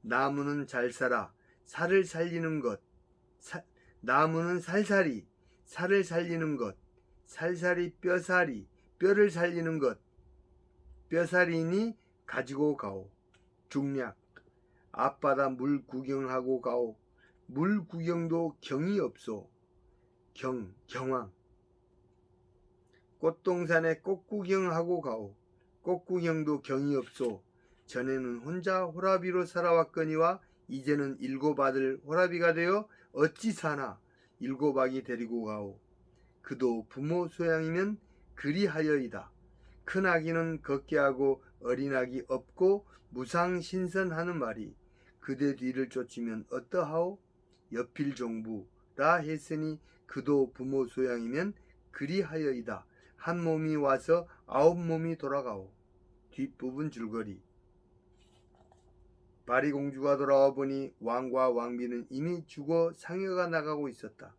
나무는 잘 살아 살을 살리는 것 나무는 살살이 살을 살리는 것 살살이 뼈살이 뼈를 살리는 것 뼈살이니 가지고 가오. 중략 앞바다 물 구경하고 가오. 물 구경도 경이 없소. 경황 꽃동산에 꽃 구경하고 가오. 꽃 구경도 경이 없소. 전에는 혼자 호라비로 살아왔거니와 이제는 7 아들 호라비가 되어 어찌 사나 7 아기 데리고 가오. 그도 부모 소양이면 그리하여이다. 큰 아기는 걷게 하고 어린 아기 업고 무상신선하는 말이 그대 뒤를 쫓으면 어떠하오? 여필 종부라 했으니 그도 부모 소양이면 그리하여이다. 한 몸이 와서 9 몸이 돌아가오. 뒷부분 줄거리 바리공주가 돌아와 보니 왕과 왕비는 이미 죽어 상여가 나가고 있었다.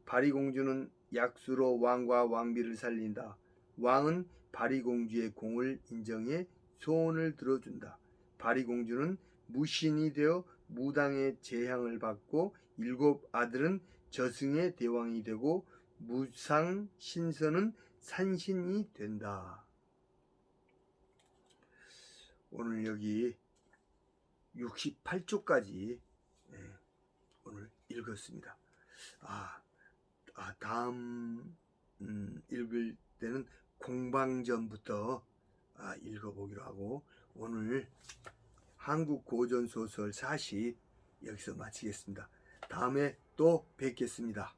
바리공주는 약수로 왕과 왕비를 살린다. 왕은 바리공주의 공을 인정해 소원을 들어준다. 바리공주는 무신이 되어 무당의 재향을 받고 7 아들은 저승의 대왕이 되고 무상신선은 산신이 된다. 오늘 여기 68조까지 오늘 읽었습니다. 다음 읽을 때는 공방전부터 읽어보기로 하고 오늘 한국 고전소설 40 여기서 마치겠습니다. 다음에 또 뵙겠습니다.